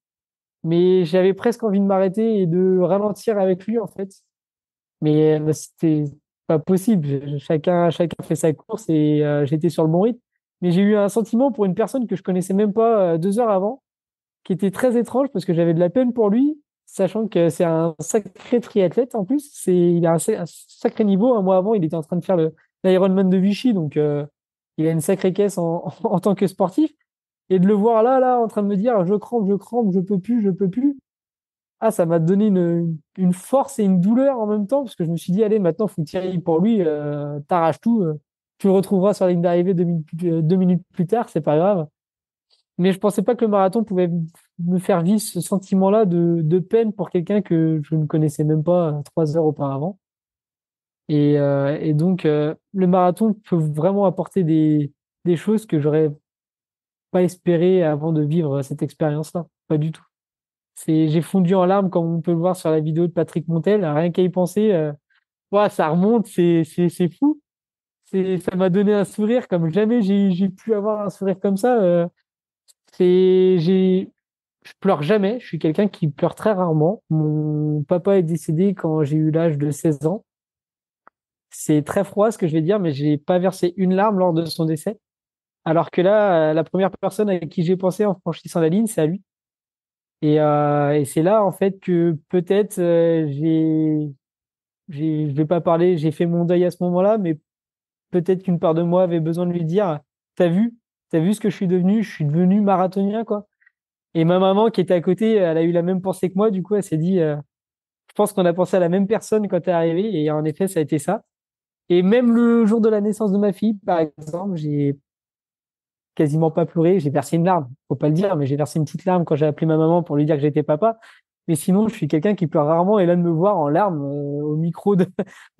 B: Mais j'avais presque envie de m'arrêter et de ralentir avec lui, en fait. Mais c'était pas possible. Chacun fait sa course et j'étais sur le bon rythme. Mais j'ai eu un sentiment pour une personne que je connaissais même pas 2 heures avant, qui était très étrange parce que j'avais de la peine pour lui, sachant que c'est un sacré triathlète en plus. Il a un sacré niveau. Un mois avant, il était en train de faire l'Ironman de Vichy, donc il a une sacrée caisse en tant que sportif. Et de le voir là, en train de me dire, je crampe, je peux plus. Ah, ça m'a donné une force et une douleur en même temps, parce que je me suis dit, allez, maintenant, faut tirer pour lui, t'arraches tout, tu le retrouveras sur la ligne d'arrivée 2 minutes plus tard, c'est pas grave. Mais je pensais pas que le marathon pouvait me faire vivre ce sentiment-là de peine pour quelqu'un que je ne connaissais même pas 3 heures auparavant. Et donc, le marathon peut vraiment apporter des choses que j'aurais pas espéré avant de vivre cette expérience-là. Pas du tout. J'ai fondu en larmes comme on peut le voir sur la vidéo de Patrick Montel. Rien qu'à y penser, ouah, ça remonte, c'est fou. Ça m'a donné un sourire comme jamais j'ai pu avoir un sourire comme ça. Je pleure jamais. Je suis quelqu'un qui pleure très rarement. Mon papa est décédé quand j'ai eu l'âge de 16 ans. C'est très froid ce que je vais dire, mais j'ai pas versé une larme lors de son décès. Alors que là, la première personne à qui j'ai pensé en franchissant la ligne, c'est à lui. Et c'est là, en fait, que peut-être je vais pas parler, j'ai fait mon deuil à ce moment-là, mais peut-être qu'une part de moi avait besoin de lui dire, t'as vu, t'as vu ce que je suis devenu marathonien, quoi. Et ma maman qui était à côté, elle a eu la même pensée que moi, du coup, elle s'est dit, je pense qu'on a pensé à la même personne quand t'es arrivé, et en effet, ça a été ça. Et même le jour de la naissance de ma fille, par exemple, j'ai quasiment pas pleuré, j'ai versé une larme, faut pas le dire, mais j'ai versé une petite larme quand j'ai appelé ma maman pour lui dire que j'étais papa. Mais sinon, je suis quelqu'un qui pleure rarement et là de me voir en larmes au micro de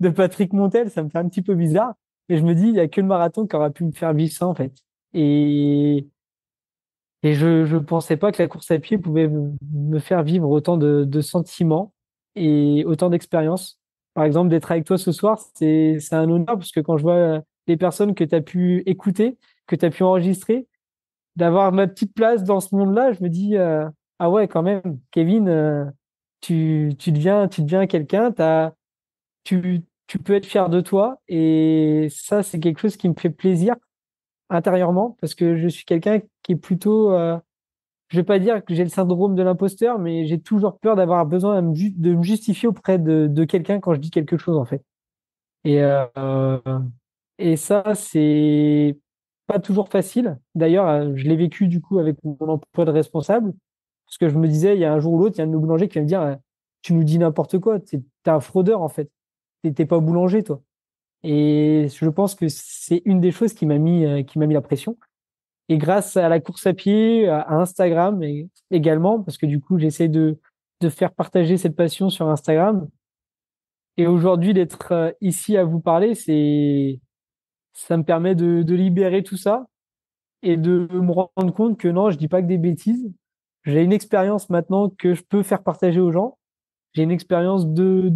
B: Patrick Montel, ça me fait un petit peu bizarre. Et je me dis, il y a que le marathon qui aura pu me faire vivre ça en fait. Et, et je pensais pas que la course à pied pouvait me faire vivre autant de sentiments et autant d'expériences. Par exemple, d'être avec toi ce soir, c'est un honneur parce que quand je vois les personnes que tu as pu écouter, que tu as pu enregistrer, d'avoir ma petite place dans ce monde-là, je me dis ah ouais quand même, Kevin, tu deviens quelqu'un, tu peux être fier de toi et ça c'est quelque chose qui me fait plaisir intérieurement parce que je suis quelqu'un qui est plutôt je vais pas dire que j'ai le syndrome de l'imposteur, mais j'ai toujours peur d'avoir besoin de me justifier auprès de quelqu'un quand je dis quelque chose en fait. Et et ça, c'est pas toujours facile. D'ailleurs, je l'ai vécu du coup avec mon emploi de responsable, parce que je me disais, il y a un jour ou l'autre, il y a un de nos boulangers qui va me dire, tu nous dis n'importe quoi, t'es un fraudeur en fait, t'es pas boulanger toi. Et je pense que c'est une des choses qui m'a mis la pression. Et grâce à la course à pied, à Instagram également, parce que du coup, j'essaie de faire partager cette passion sur Instagram. Et aujourd'hui, d'être ici à vous parler, ça me permet de libérer tout ça et de me rendre compte que non, je dis pas que des bêtises. J'ai une expérience maintenant que je peux faire partager aux gens. J'ai une expérience de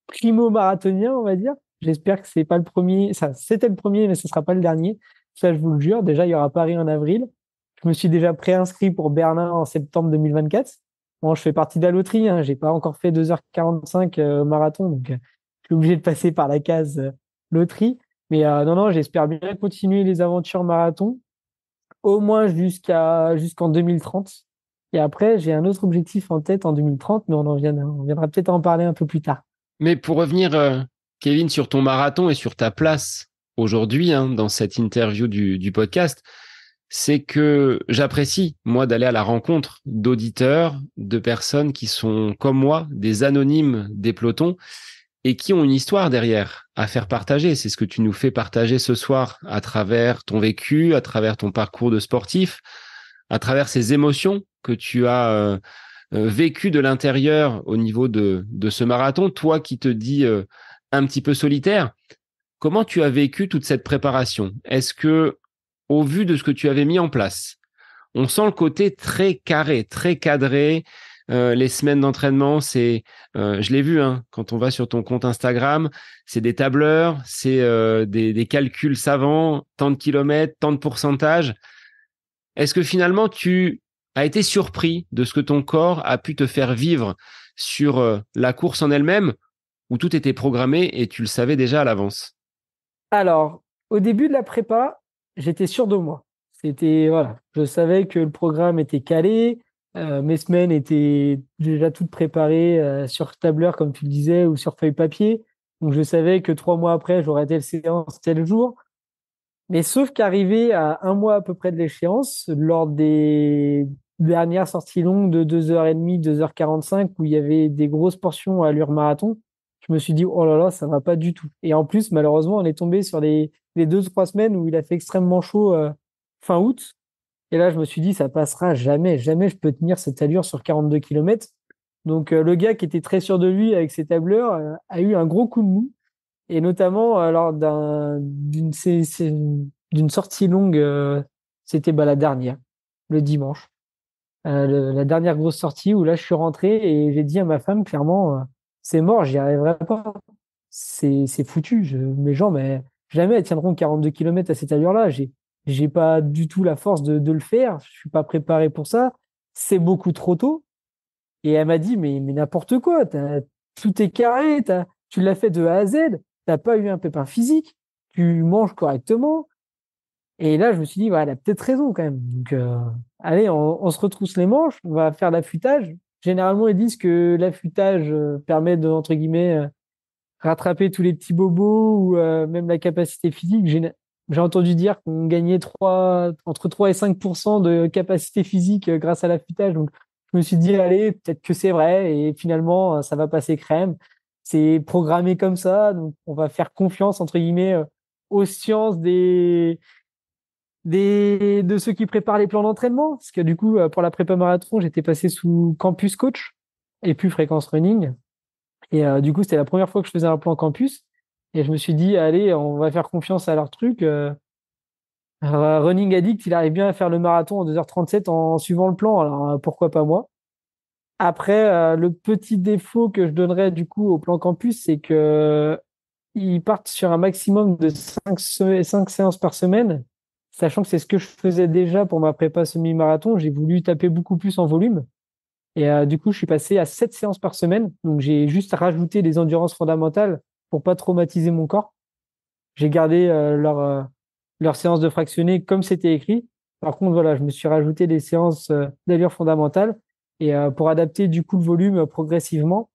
B: primo-marathonien, on va dire. J'espère que c'est pas le premier. Ça, c'était le premier, mais ce sera pas le dernier. Ça, je vous le jure. Déjà, il y aura Paris en avril. Je me suis déjà préinscrit pour Berlin en septembre 2024. Bon, je fais partie de la loterie, hein. J'ai pas encore fait 2h45 au marathon, donc je suis obligé de passer par la case loterie. Mais non, non, j'espère bien continuer les aventures marathon, au moins jusqu'en 2030. Et après, j'ai un autre objectif en tête en 2030, mais on viendra peut-être en parler un peu plus tard.
A: Mais pour revenir, Kevin, sur ton marathon et sur ta place aujourd'hui, hein, dans cette interview du podcast, c'est que j'apprécie, moi, d'aller à la rencontre d'auditeurs, de personnes qui sont comme moi, des anonymes des pelotons, et qui ont une histoire derrière à faire partager. C'est ce que tu nous fais partager ce soir à travers ton vécu, à travers ton parcours de sportif, à travers ces émotions que tu as vécues de l'intérieur au niveau de ce marathon. Toi qui te dis un petit peu solitaire, comment tu as vécu toute cette préparation? Est-ce que, au vu de ce que tu avais mis en place, on sent le côté très carré, très cadré. Les semaines d'entraînement, je l'ai vu, hein, quand on va sur ton compte Instagram, c'est des tableurs, c'est des calculs savants, tant de kilomètres, tant de pourcentage. Est-ce que finalement tu as été surpris de ce que ton corps a pu te faire vivre sur la course en elle-même, où tout était programmé et tu le savais déjà à l'avance?
B: Alors, au début de la prépa, j'étais sûr de moi. Voilà, je savais que le programme était calé, mes semaines étaient déjà toutes préparées sur tableur, comme tu le disais, ou sur feuille papier. Donc, je savais que 3 mois après, j'aurais telle séance, tel jour. Mais sauf qu'arrivé à 1 mois à peu près de l'échéance, lors des dernières sorties longues de 2h30, 2h45, où il y avait des grosses portions à allure marathon, je me suis dit, oh là là, ça va pas du tout. Et en plus, malheureusement, on est tombé sur les 2 3 semaines où il a fait extrêmement chaud fin août. Et là, je me suis dit, ça passera jamais, jamais je peux tenir cette allure sur 42 kilomètres. Donc, le gars qui était très sûr de lui avec ses tableurs a eu un gros coup de mou. Et notamment lors d'une sortie longue, c'était la dernière, le dimanche. La dernière grosse sortie où là, je suis rentré et j'ai dit à ma femme, clairement, c'est mort, j'y arriverai pas. C'est foutu. Mes jambes, jamais elles tiendront 42 kilomètres à cette allure-là. J'ai pas du tout la force de le faire. Je suis pas préparé pour ça. C'est beaucoup trop tôt. Et elle m'a dit, mais n'importe quoi, tout est carré, tu l'as fait de A à Z, t'as pas eu un pépin physique, tu manges correctement. Et là, je me suis dit, ouais, elle a peut-être raison quand même. Donc, allez, on se retrousse les manches, on va faire l'affûtage. Généralement, ils disent que l'affûtage permet de, entre guillemets, rattraper tous les petits bobos ou même la capacité physique. J'ai entendu dire qu'on gagnait entre 3 et 5% de capacité physique grâce à l'affûtage. Donc, je me suis dit, allez, peut-être que c'est vrai. Et finalement, ça va passer crème. C'est programmé comme ça. Donc, on va faire confiance, entre guillemets, aux sciences de ceux qui préparent les plans d'entraînement. Parce que du coup, pour la prépa marathon, j'étais passé sous Campus Coach et plus Fréquence Running. Et du coup, c'était la première fois que je faisais un plan campus. Et je me suis dit, allez, on va faire confiance à leur truc. Running Addict, il arrive bien à faire le marathon en 2h37 en suivant le plan. Alors, pourquoi pas moi? Après, le petit défaut que je donnerais du coup au plan campus, c'est que ils partent sur un maximum de 5 séances par semaine, sachant que c'est ce que je faisais déjà pour ma prépa semi-marathon. J'ai voulu taper beaucoup plus en volume. Et du coup, je suis passé à 7 séances par semaine. Donc, j'ai juste rajouté des endurances fondamentales pour pas traumatiser mon corps. J'ai gardé leur séance de fractionné comme c'était écrit. Par contre, voilà, je me suis rajouté des séances d'allure fondamentale et pour adapter du coup le volume progressivement.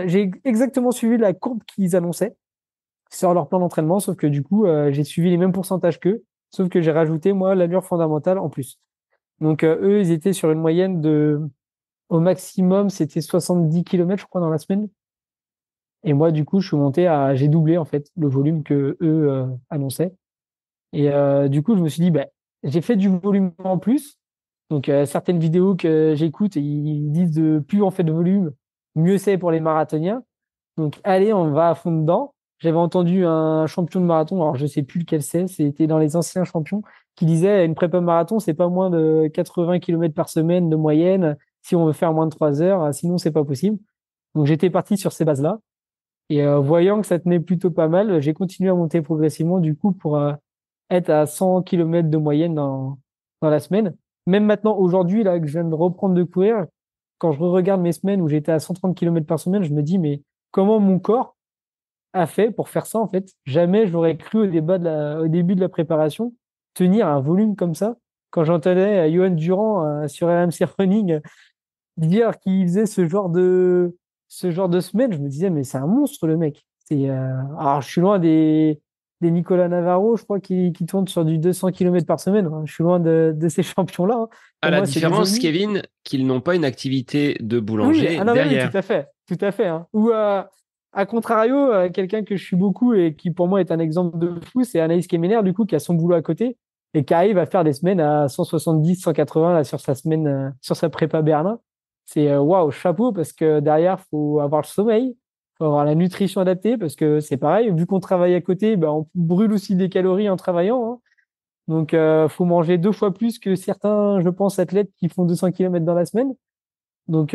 B: J'ai exactement suivi la courbe qu'ils annonçaient sur leur plan d'entraînement, sauf que du coup, j'ai suivi les mêmes pourcentages qu'eux, sauf que j'ai rajouté, moi, l'allure fondamentale en plus. Donc, eux, ils étaient sur une moyenne au maximum, c'était 70 kilomètres, je crois, dans la semaine. Et moi, du coup, j'ai doublé, en fait, le volume que eux annonçaient. Et du coup, je me suis dit, bah, j'ai fait du volume en plus. Donc, certaines vidéos que j'écoute, ils disent de plus on fait de volume, mieux c'est pour les marathoniens. Donc, allez, on va à fond dedans. J'avais entendu un champion de marathon, alors je sais plus lequel c'était dans les anciens champions, qui disait une prépa marathon, c'est pas moins de 80 kilomètres par semaine de moyenne si on veut faire moins de 3 heures, sinon c'est pas possible. Donc, j'étais parti sur ces bases-là. Et voyant que ça tenait plutôt pas mal, j'ai continué à monter progressivement du coup pour être à 100 kilomètres de moyenne dans la semaine. Même maintenant, aujourd'hui, là, que je viens de reprendre de courir, quand je regarde mes semaines où j'étais à 130 kilomètres par semaine, je me dis, mais comment mon corps a fait pour faire ça, en fait? Jamais j'aurais cru au début de la préparation tenir un volume comme ça. Quand j'entendais Johan Durand sur RMC Running dire qu'il faisait ce genre de semaine, je me disais, mais c'est un monstre, le mec. Alors, je suis loin des des Nicolas Navarro, je crois, qui tournent sur du 200 km par semaine. Je suis loin de ces champions-là, hein.
A: À
B: Pour
A: la
B: moi, c'est des
A: différence,
B: ovnis.
A: Kevin, qu'ils n'ont pas une activité de
B: Oui,
A: boulanger
B: ah non, mais oui,
A: derrière.
B: tout à fait, hein. Ou à contrario, quelqu'un que je suis beaucoup et qui pour moi est un exemple de fou, c'est Anaïs Kemener, du coup, qui a son boulot à côté et qui arrive à faire des semaines à 170, 180 là, sur sa semaine, sur sa prépa Berlin. C'est waouh, chapeau, parce que derrière, faut avoir le sommeil, faut avoir la nutrition adaptée, parce que c'est pareil, vu qu'on travaille à côté, ben, on brûle aussi des calories en travaillant, hein. Donc, faut manger 2 fois plus que certains, je pense, athlètes qui font 200 km dans la semaine. Donc,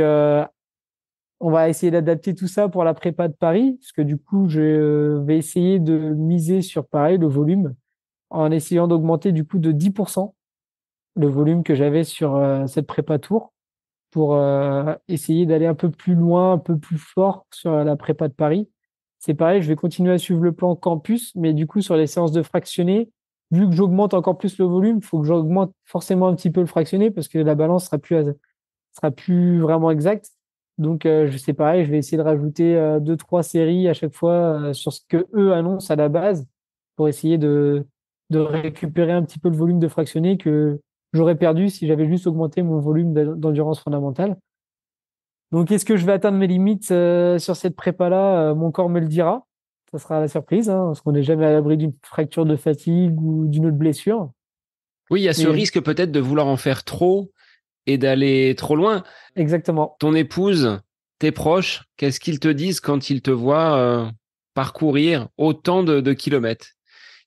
B: on va essayer d'adapter tout ça pour la prépa de Paris, parce que du coup, je vais essayer de miser sur pareil, le volume, en essayant d'augmenter du coup de 10% le volume que j'avais sur cette prépa tour, pour essayer d'aller un peu plus loin, un peu plus fort sur la prépa de Paris. C'est pareil, je vais continuer à suivre le plan campus, mais du coup, sur les séances de fractionné, vu que j'augmente encore plus le volume, il faut que j'augmente forcément un petit peu le fractionné, parce que la balance sera plus vraiment exact. Donc, je sais pareil, je vais essayer de rajouter 2, 3 séries à chaque fois sur ce que eux annoncent à la base pour essayer de récupérer un petit peu le volume de fractionné que j'aurais perdu si j'avais juste augmenté mon volume d'endurance fondamentale. Donc, est-ce que je vais atteindre mes limites sur cette prépa-là? Mon corps me le dira. Ça sera la surprise, hein, parce qu'on n'est jamais à l'abri d'une fracture de fatigue ou d'une autre blessure.
A: Oui, il y a ce
B: Mais
A: risque peut-être de vouloir en faire trop et d'aller trop loin.
B: exactement.
A: Ton épouse, tes proches, qu'est-ce qu'ils te disent quand ils te voient parcourir autant de kilomètres?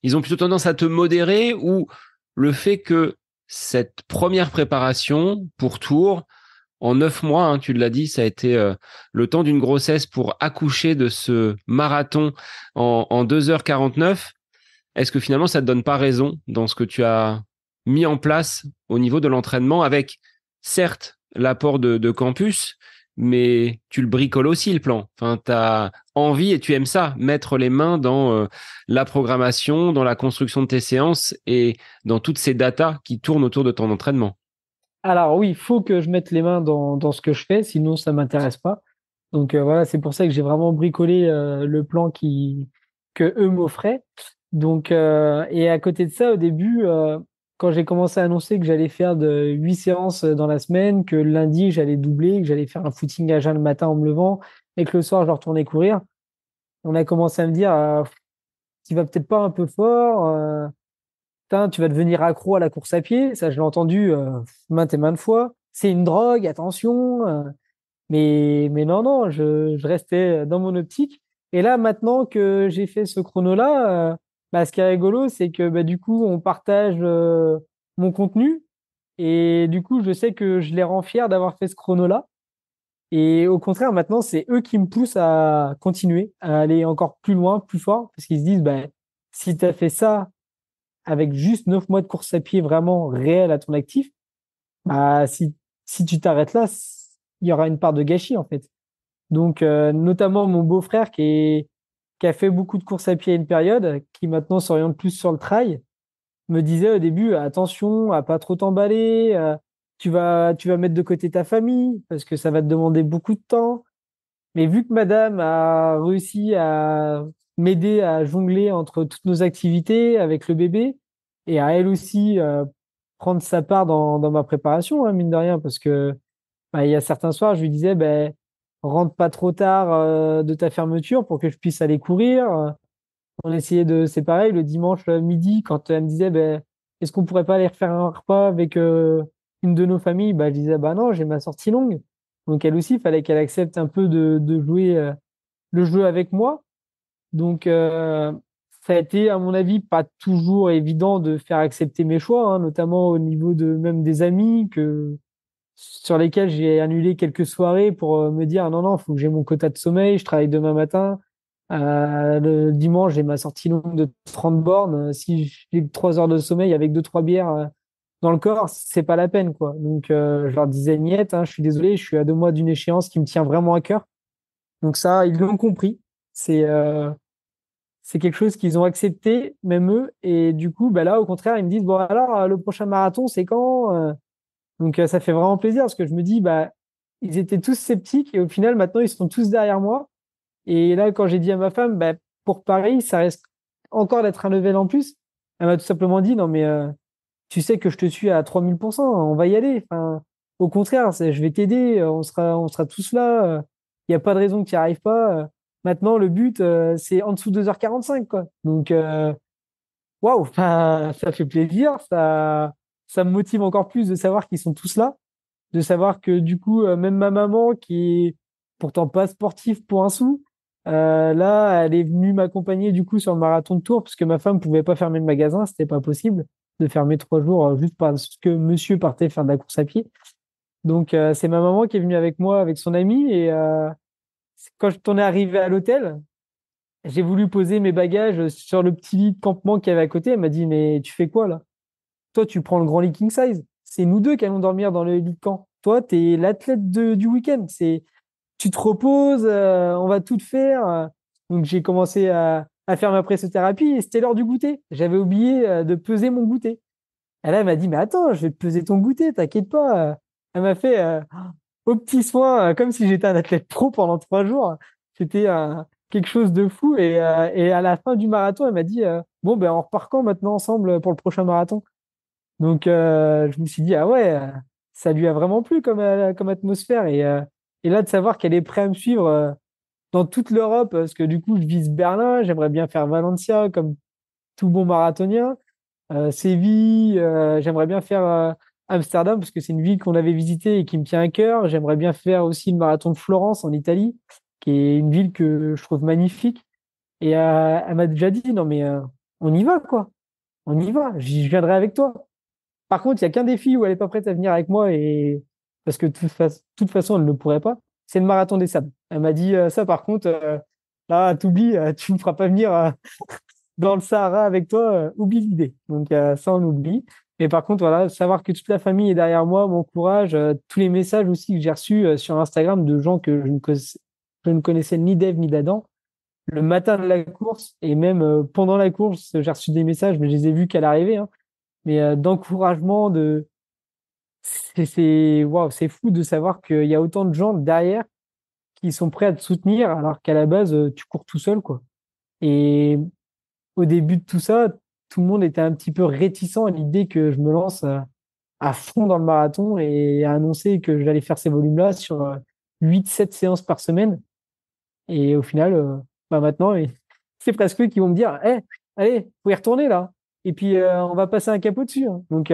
A: Ils ont plutôt tendance à te modérer, ou le fait que cette première préparation pour Tours, en 9 mois, hein, tu l'as dit, ça a été le temps d'une grossesse pour accoucher de ce marathon en 2h49. Est-ce que finalement ça te donne pas raison dans ce que tu as mis en place au niveau de l'entraînement, avec certes l'apport de campus, mais tu le bricoles aussi le plan. Enfin, tu as envie et tu aimes ça, mettre les mains dans la programmation, dans la construction de tes séances et dans toutes ces datas qui tournent autour de ton entraînement.
B: Alors oui, il faut que je mette les mains dans ce que je fais, sinon ça m'intéresse pas. Donc voilà, c'est pour ça que j'ai vraiment bricolé le plan que eux m'offraient. Donc et à côté de ça, au début, quand j'ai commencé à annoncer que j'allais faire de 8 séances dans la semaine, que lundi j'allais doubler, que j'allais faire un footing à jeun le matin en me levant, et que le soir je retournais courir, on a commencé à me dire, tu vas peut-être pas un peu fort. Putain, tu vas devenir accro à la course à pied. Ça, je l'ai entendu maintes et maintes fois. C'est une drogue, attention. Mais non, non, je restais dans mon optique. Et là, maintenant que j'ai fait ce chrono-là, bah, ce qui est rigolo, c'est que bah, du coup, on partage mon contenu. Et du coup, je sais que je les rends fiers d'avoir fait ce chrono-là. Et au contraire, maintenant, c'est eux qui me poussent à continuer, à aller encore plus loin, plus fort, parce qu'ils se disent, bah, si tu as fait ça avec juste 9 mois de course à pied vraiment réel à ton actif, bah, si tu t'arrêtes là, il y aura une part de gâchis, en fait. Donc, notamment mon beau-frère qui a fait beaucoup de courses à pied à une période, qui maintenant s'oriente plus sur le trail, me disait au début, attention à pas trop t'emballer, tu vas mettre de côté ta famille parce que ça va te demander beaucoup de temps. Mais vu que madame a réussi à m'aider à jongler entre toutes nos activités avec le bébé et à elle aussi prendre sa part dans ma préparation, hein, mine de rien, parce que bah, il y a certains soirs, je lui disais, ben, rentre pas trop tard de ta fermeture pour que je puisse aller courir. On essayait c'est pareil, le dimanche midi, quand elle me disait, ben, est-ce qu'on pourrait pas aller refaire un repas avec une de nos familles? Bah, je disais, bah non, j'ai ma sortie longue. Donc elle aussi, il fallait qu'elle accepte un peu de jouer le jeu avec moi. Donc ça a été, à mon avis, pas toujours évident de faire accepter mes choix, hein, notamment au niveau de même des amis sur lesquels j'ai annulé quelques soirées pour me dire non, non, il faut que j'ai mon quota de sommeil, je travaille demain matin. Le dimanche, j'ai ma sortie longue de 30 bornes. Si j'ai 3 heures de sommeil avec 2, 3 bières dans le corps, c'est pas la peine, quoi. Donc, je leur disais niette, hein, je suis désolé, je suis à 2 mois d'une échéance qui me tient vraiment à cœur. Donc ça, ils l'ont compris. C'est quelque chose qu'ils ont accepté, même eux. Et du coup, bah là, au contraire, ils me disent, bon, alors, le prochain marathon, c'est quand? Donc, ça fait vraiment plaisir parce que je me dis, bah, ils étaient tous sceptiques et au final, maintenant, ils sont tous derrière moi. Et là, quand j'ai dit à ma femme, bah, pour Paris, ça reste encore d'être un level en plus. Elle m'a tout simplement dit, non, mais tu sais que je te suis à 3000%, on va y aller. Enfin, au contraire, je vais t'aider, on sera tous là. Il n'y a pas de raison que tu n'y arrives pas. Maintenant, le but, c'est en dessous de 2h45, quoi. Donc, waouh, enfin, ça fait plaisir. Ça me motive encore plus de savoir qu'ils sont tous là. De savoir que, du coup, même ma maman, qui est pourtant pas sportive pour un sou, là, elle est venue m'accompagner, du coup, sur le marathon de Tours, parce que ma femme pouvait pas fermer le magasin. C'était pas possible de fermer 3 jours juste parce que monsieur partait faire de la course à pied. Donc, c'est ma maman qui est venue avec moi, avec son ami. Et quand on est arrivé à l'hôtel, j'ai voulu poser mes bagages sur le petit lit de campement qu'il y avait à côté. Elle m'a dit, mais tu fais quoi là? Toi, tu prends le grand lit king size. C'est nous deux qui allons dormir dans le lit de camp. Toi, tu es l'athlète du week-end. Tu te reposes, on va tout faire. Donc, j'ai commencé à faire ma pressothérapie et c'était l'heure du goûter. J'avais oublié de peser mon goûter. Et là, elle m'a dit, mais attends, je vais te peser ton goûter, t'inquiète pas. Elle m'a fait au petit soin, comme si j'étais un athlète pro pendant 3 jours. C'était quelque chose de fou. Et à la fin du marathon, elle m'a dit, bon, ben, on repart quand maintenant ensemble pour le prochain marathon? Donc, je me suis dit, ah ouais, ça lui a vraiment plu comme atmosphère. Et là, de savoir qu'elle est prête à me suivre dans toute l'Europe, parce que du coup, je vise Berlin, j'aimerais bien faire Valencia comme tout bon marathonien. Séville, j'aimerais bien faire Amsterdam parce que c'est une ville qu'on avait visitée et qui me tient à cœur. J'aimerais bien faire aussi le marathon de Florence en Italie, qui est une ville que je trouve magnifique. Et elle m'a déjà dit, non mais on y va quoi, on y va, je viendrai avec toi. Par contre, il y a qu'un défi où elle est pas prête à venir avec moi et parce que de toute façon, elle ne pourrait pas. C'est le marathon des sables. Elle m'a dit ça par contre, là, t'oublies, tu me feras pas venir dans le Sahara avec toi, oublie l'idée. Donc ça, on oublie. Mais par contre, voilà, savoir que toute la famille est derrière moi m'encourage, tous les messages aussi que j'ai reçus sur Instagram de gens que je ne connaissais ni d'Ève ni d'Adam, le matin de la course et même pendant la course, j'ai reçu des messages, mais je les ai vus qu'à l'arrivée, hein, mais d'encouragement, waouh, c'est fou de savoir qu'il y a autant de gens derrière qui sont prêts à te soutenir alors qu'à la base, tu cours tout seul, quoi. Et au début de tout ça, tout le monde était un petit peu réticent à l'idée que je me lance à fond dans le marathon et à annoncer que j'allais faire ces volumes-là sur 8-7 séances par semaine. Et au final, bah maintenant, c'est presque eux qui vont me dire, allez, faut y retourner là. Et puis, on va passer un capot dessus, hein. Donc,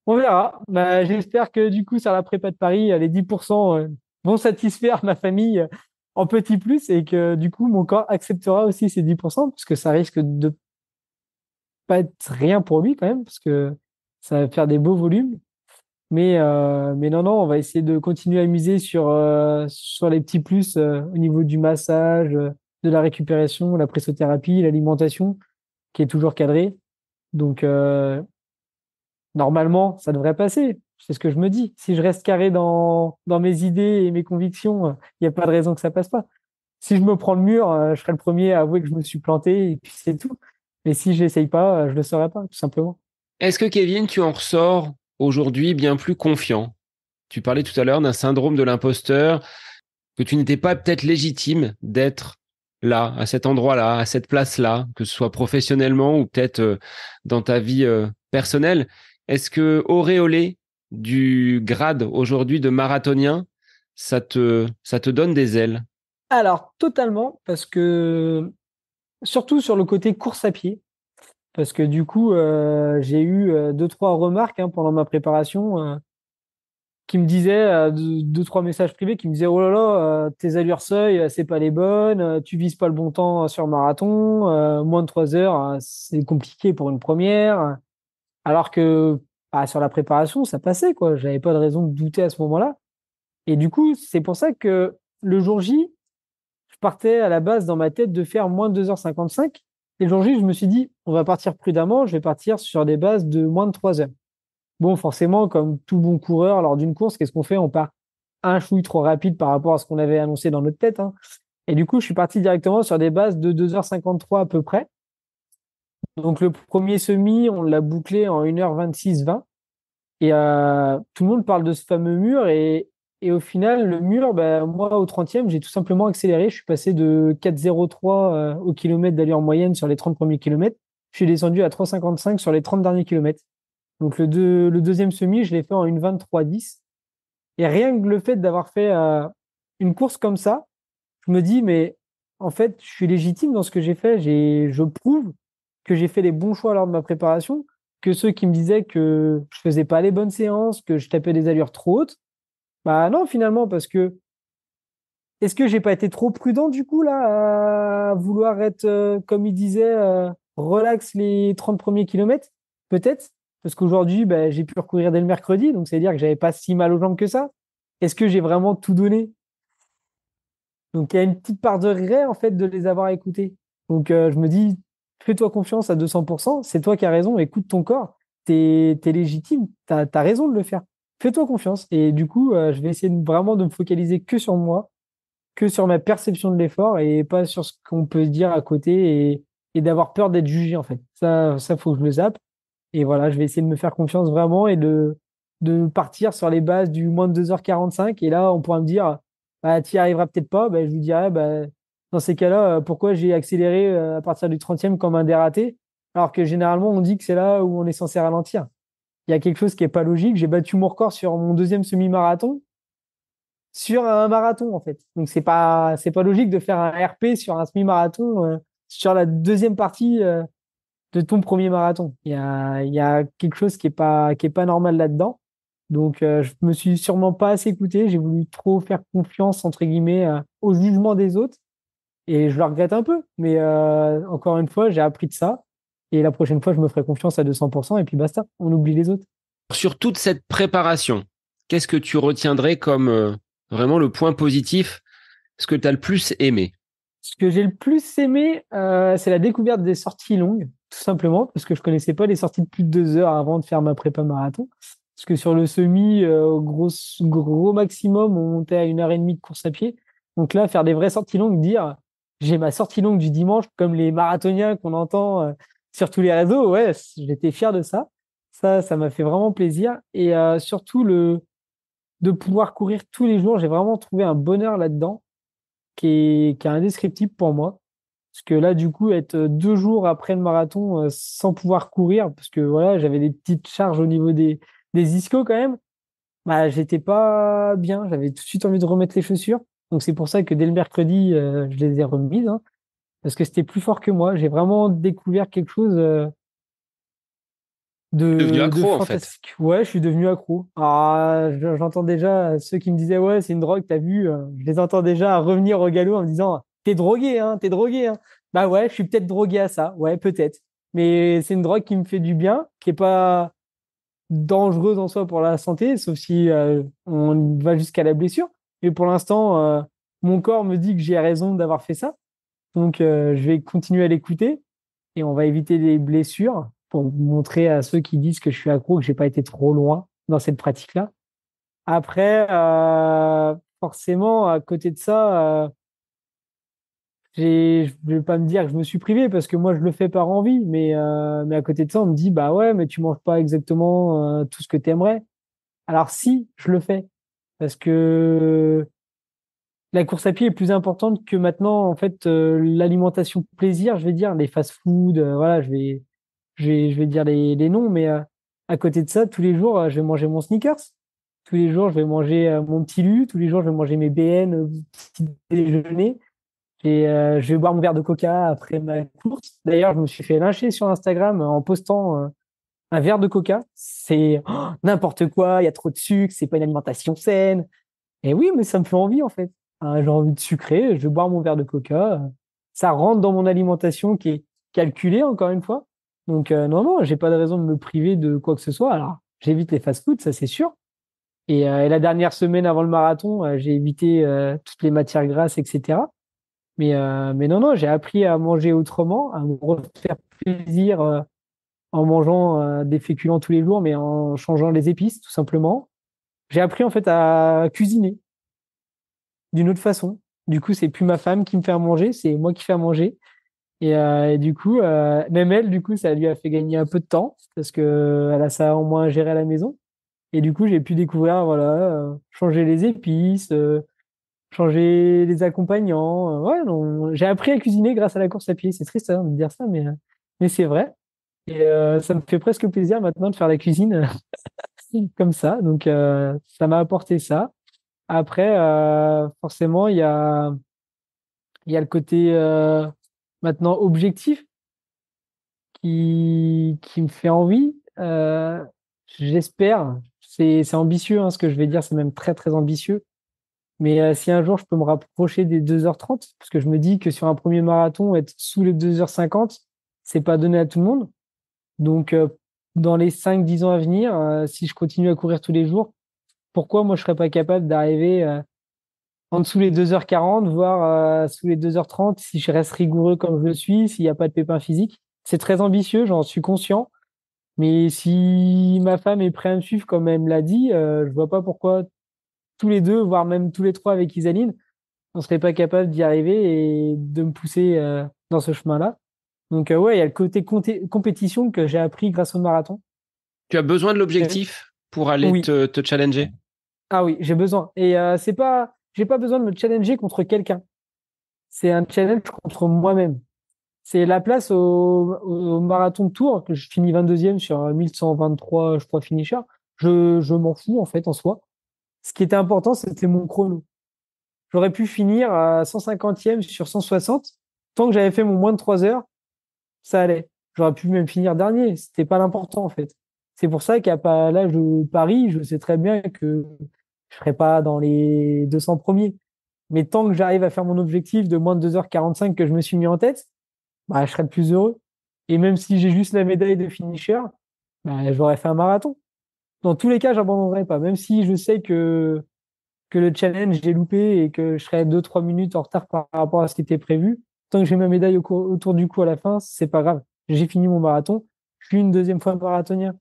B: on verra. Bah, j'espère que du coup, sur la prépa de Paris, les 10% vont satisfaire ma famille en petit plus et que du coup, mon corps acceptera aussi ces 10% parce que ça risque de pas être rien pour lui quand même parce que ça va faire des beaux volumes. Mais non, non, on va essayer de continuer à miser sur les petits plus au niveau du massage, de la récupération, la pressothérapie, l'alimentation qui est toujours cadrée. Donc, normalement, ça devrait passer. C'est ce que je me dis. Si je reste carré dans mes idées et mes convictions, il n'y a pas de raison que ça passe pas. Si je me prends le mur, je serai le premier à avouer que je me suis planté et puis c'est tout. Mais si j'essaye pas, je le saurai pas, tout simplement.
A: Est-ce que Kevin, tu en ressors aujourd'hui bien plus confiant? Tu parlais tout à l'heure d'un syndrome de l'imposteur, que tu n'étais pas peut-être légitime d'être là, à cet endroit-là, à cette place-là, que ce soit professionnellement ou peut-être dans ta vie personnelle. Est-ce que auréolé du grade aujourd'hui de marathonien, ça te donne des ailes?
B: Alors, totalement, parce que surtout sur le côté course à pied, parce que du coup, j'ai eu deux, trois remarques pendant ma préparation qui me disaient, deux, trois messages privés qui me disaient, oh là là, tes allures seuil, c'est pas les bonnes, tu vises pas le bon temps sur marathon, moins de 3 heures, c'est compliqué pour une première. Alors que bah, sur la préparation, ça passait, quoi. J'avais pas de raison de douter à ce moment-là. Et du coup, c'est pour ça que le jour J, je partais à la base dans ma tête de faire moins de 2h55. Et le jour J, je me suis dit, on va partir prudemment, je vais partir sur des bases de moins de 3 heures. Bon, forcément, comme tout bon coureur, lors d'une course, qu'est-ce qu'on fait? On part un chouille trop rapide par rapport à ce qu'on avait annoncé dans notre tête, hein. Et du coup, je suis parti directement sur des bases de 2h53 à peu près. Donc, le premier semi, on l'a bouclé en 1h26-20. Et tout le monde parle de ce fameux mur. Et Et au final, le mur, bah, moi, au 30e, j'ai tout simplement accéléré. Je suis passé de 4,03 au kilomètre d'allure moyenne sur les 30 premiers kilomètres. Je suis descendu à 3,55 sur les 30 derniers kilomètres. Donc le deuxième semi, je l'ai fait en 1,23,10. Et rien que le fait d'avoir fait une course comme ça, je me dis, mais en fait, je suis légitime dans ce que j'ai fait. Je prouve que j'ai fait les bons choix lors de ma préparation, que ceux qui me disaient que je faisais pas les bonnes séances, que je tapais des allures trop hautes, bah non, finalement, parce que est-ce que j'ai pas été trop prudent du coup là à vouloir être, comme il disait, relax les 30 premiers kilomètres? Peut-être, parce qu'aujourd'hui, bah, j'ai pu recourir dès le mercredi, donc c'est-à-dire que j'avais pas si mal aux jambes que ça. Est-ce que j'ai vraiment tout donné? Donc il y a une petite part de regret en fait de les avoir écoutés. Donc je me dis, fais-toi confiance à 200%, c'est toi qui as raison, écoute ton corps, t'es légitime, t'as raison de le faire. Fais-toi confiance. Et du coup, je vais essayer vraiment de me focaliser que sur moi, que sur ma perception de l'effort et pas sur ce qu'on peut dire à côté et d'avoir peur d'être jugé en fait. Ça faut que je le zappe. Et voilà, je vais essayer de me faire confiance vraiment et de partir sur les bases du moins de 2h45. Et là, on pourra me dire, bah, tu y arriveras peut-être pas. Bah, je lui dirais, bah, dans ces cas-là, pourquoi j'ai accéléré à partir du 30e comme un dératé, alors que généralement, on dit que c'est là où on est censé ralentir. Il y a quelque chose qui est pas logique. J'ai battu mon record sur mon deuxième semi-marathon sur un marathon, en fait. Donc, c'est pas logique de faire un RP sur un semi-marathon, sur la deuxième partie, de ton premier marathon. Il y a quelque chose qui est pas normal là-dedans. Donc, je me suis sûrement pas assez écouté. J'ai voulu trop faire confiance, entre guillemets, au jugement des autres. Et je le regrette un peu. Mais encore une fois, j'ai appris de ça. Et la prochaine fois, je me ferai confiance à 200%. Et puis basta, on oublie les autres.
A: Sur toute cette préparation, qu'est-ce que tu retiendrais comme vraiment le point positif, ce que tu as le plus aimé?
B: Ce que j'ai le plus aimé, c'est la découverte des sorties longues, tout simplement, parce que je connaissais pas les sorties de plus de 2 heures avant de faire ma prépa marathon. Parce que sur le semi, gros maximum, on montait à 1h30 de course à pied. Donc là, faire des vraies sorties longues, dire j'ai ma sortie longue du dimanche, comme les marathoniens qu'on entend sur tous les réseaux, ouais, j'étais fier de ça. Ça m'a fait vraiment plaisir. Et surtout, de pouvoir courir tous les jours, j'ai vraiment trouvé un bonheur là-dedans qui est indescriptible pour moi. Parce que là, du coup, être 2 jours après le marathon sans pouvoir courir, parce que voilà, j'avais des petites charges au niveau des ischios quand même, bah, j'étais pas bien. J'avais tout de suite envie de remettre les chaussures. Donc c'est pour ça que dès le mercredi, je les ai remises, hein, parce que c'était plus fort que moi. J'ai vraiment découvert quelque chose
A: Devenu
B: de
A: accro en fait.
B: fantastique. Ouais, je suis devenu accro. Ah, j'entends déjà ceux qui me disaient ouais, c'est une drogue, t'as vu, je les entends déjà revenir au galop en me disant t'es drogué, hein. Bah ouais, je suis peut-être drogué à ça, ouais, peut-être. Mais c'est une drogue qui me fait du bien, qui est pas dangereuse en soi pour la santé, sauf si on va jusqu'à la blessure. Mais pour l'instant, mon corps me dit que j'ai raison d'avoir fait ça. Donc je vais continuer à l'écouter et on va éviter les blessures pour montrer à ceux qui disent que je suis accro que j'ai pas été trop loin dans cette pratique-là. Après, forcément, à côté de ça, je vais pas me dire que je me suis privé parce que moi je le fais par envie, mais à côté de ça, on me dit bah ouais, mais tu manges pas exactement tout ce que tu aimerais. Alors si, je le fais parce que la course à pied est plus importante que maintenant en fait l'alimentation plaisir, je vais dire les fast-food, voilà, je vais dire les noms, mais à côté de ça, tous les jours, je vais manger mon sneakers. Tous les jours, je vais manger mon petit lu. Tous les jours, je vais manger mes BN, petit déjeuner. Et je vais boire mon verre de coca après ma course. D'ailleurs, je me suis fait lyncher sur Instagram en postant un verre de coca. C'est n'importe quoi, il y a trop de sucre, c'est pas une alimentation saine. Et oui, mais ça me fait envie en fait. Hein, j'ai envie de sucrer, je vais boire mon verre de coca. Ça rentre dans mon alimentation qui est calculée encore une fois. Donc non, non, j'ai pas de raison de me priver de quoi que ce soit. Alors, j'évite les fast-foods, ça c'est sûr. Et la dernière semaine avant le marathon, j'ai évité toutes les matières grasses, etc. Mais non, non, j'ai appris à manger autrement, à me refaire plaisir en mangeant des féculents tous les jours, mais en changeant les épices, tout simplement. J'ai appris en fait à cuisiner d'une autre façon. Du coup, c'est plus ma femme qui me fait à manger, c'est moi qui fais à manger. Et du coup, même elle, du coup, ça lui a fait gagner un peu de temps parce que elle a ça en moins à gérer à la maison. Et du coup, j'ai pu découvrir, voilà, changer les épices, changer les accompagnants. Ouais, non, j'ai appris à cuisiner grâce à la course à pied. C'est triste hein, de dire ça, mais c'est vrai. Et ça me fait presque plaisir maintenant de faire la cuisine comme ça. Donc, ça m'a apporté ça. Après, forcément, il y a le côté maintenant objectif qui me fait envie. J'espère. C'est ambitieux, hein, ce que je vais dire. C'est même très, très ambitieux. Mais si un jour je peux me rapprocher des 2h30, parce que je me dis que sur un premier marathon, être sous les 2h50, c'est pas donné à tout le monde. Donc, dans les 5-10 ans à venir, si je continue à courir tous les jours, pourquoi moi je serais pas capable d'arriver en dessous les 2h40, voire sous les 2h30 si je reste rigoureux comme je le suis, s'il n'y a pas de pépins physiques. C'est très ambitieux, j'en suis conscient. Mais si ma femme est prête à me suivre comme elle me l'a dit, je vois pas pourquoi tous les deux, voire même tous les trois avec Isaline, on serait pas capable d'y arriver et de me pousser dans ce chemin-là. Donc ouais, il y a le côté compétition que j'ai appris grâce au marathon.
A: Tu as besoin de
B: Euh,
A: l'objectif pour aller
B: Oui,
A: te challenger?
B: ah oui, j'ai besoin. Et j'ai pas besoin de me challenger contre quelqu'un. C'est un challenge contre moi-même. C'est la place au marathon de Tours, que je finis 22e sur 1123, je crois, finisher. Je m'en fous, en fait, en soi. Ce qui était important, c'était mon chrono. J'aurais pu finir à 150e sur 160. Tant que j'avais fait mon moins de 3 heures, ça allait. J'aurais pu même finir dernier. C'était pas l'important, en fait. C'est pour ça qu'à l'âge de Paris, je sais très bien que je serai pas dans les 200 premiers. Mais tant que j'arrive à faire mon objectif de moins de 2h45 que je me suis mis en tête, bah, je serais le plus heureux. Et même si j'ai juste la médaille de finisher, bah, j'aurais fait un marathon. Dans tous les cas, j'abandonnerai pas. Même si je sais que le challenge, j'ai loupé et que je serais 2-3 minutes en retard par rapport à ce qui était prévu, tant que j'ai ma médaille autour du cou à la fin, c'est pas grave. J'ai fini mon marathon. Je suis une deuxième fois marathonien.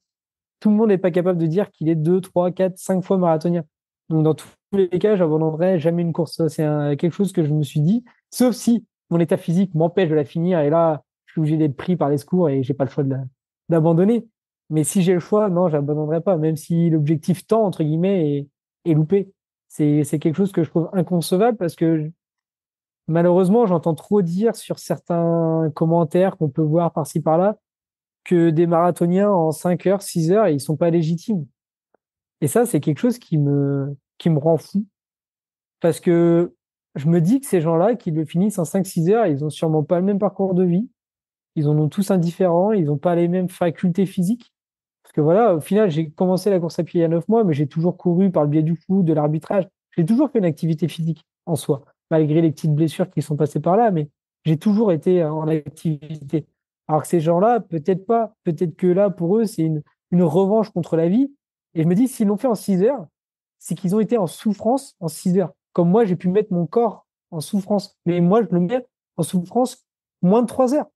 B: Tout le monde n'est pas capable de dire qu'il est 2, 3, 4, 5 fois marathonien. Donc, dans tous les cas, j'abandonnerai jamais une course. Ça, c'est quelque chose que je me suis dit. Sauf si mon état physique m'empêche de la finir et là, je suis obligé d'être pris par les secours et j'ai pas le choix d'abandonner. Mais si j'ai le choix, non, j'abandonnerai pas, même si l'objectif temps, entre guillemets, est loupé. C'est quelque chose que je trouve inconcevable parce que malheureusement, j'entends trop dire sur certains commentaires qu'on peut voir par-ci par-là que des marathoniens en 5 heures, 6 heures, ils sont pas légitimes. Et ça, c'est quelque chose qui me rend fou parce que je me dis que ces gens-là qui le finissent en 5-6 heures, ils ont sûrement pas le même parcours de vie. Ils en ont tous un différent. Ils n'ont pas les mêmes facultés physiques. Parce que voilà, au final, j'ai commencé la course à pied il y a 9 mois, mais j'ai toujours couru par le biais du foot, de l'arbitrage. J'ai toujours fait une activité physique en soi, malgré les petites blessures qui sont passées par là, mais j'ai toujours été en activité. Alors que ces gens-là, peut-être pas, peut-être que là, pour eux, c'est une revanche contre la vie. Et je me dis, s'ils l'ont fait en 6 heures, c'est qu'ils ont été en souffrance en 6 heures. Comme moi, j'ai pu mettre mon corps en souffrance. Mais moi, je le mets en souffrance moins de 3 heures.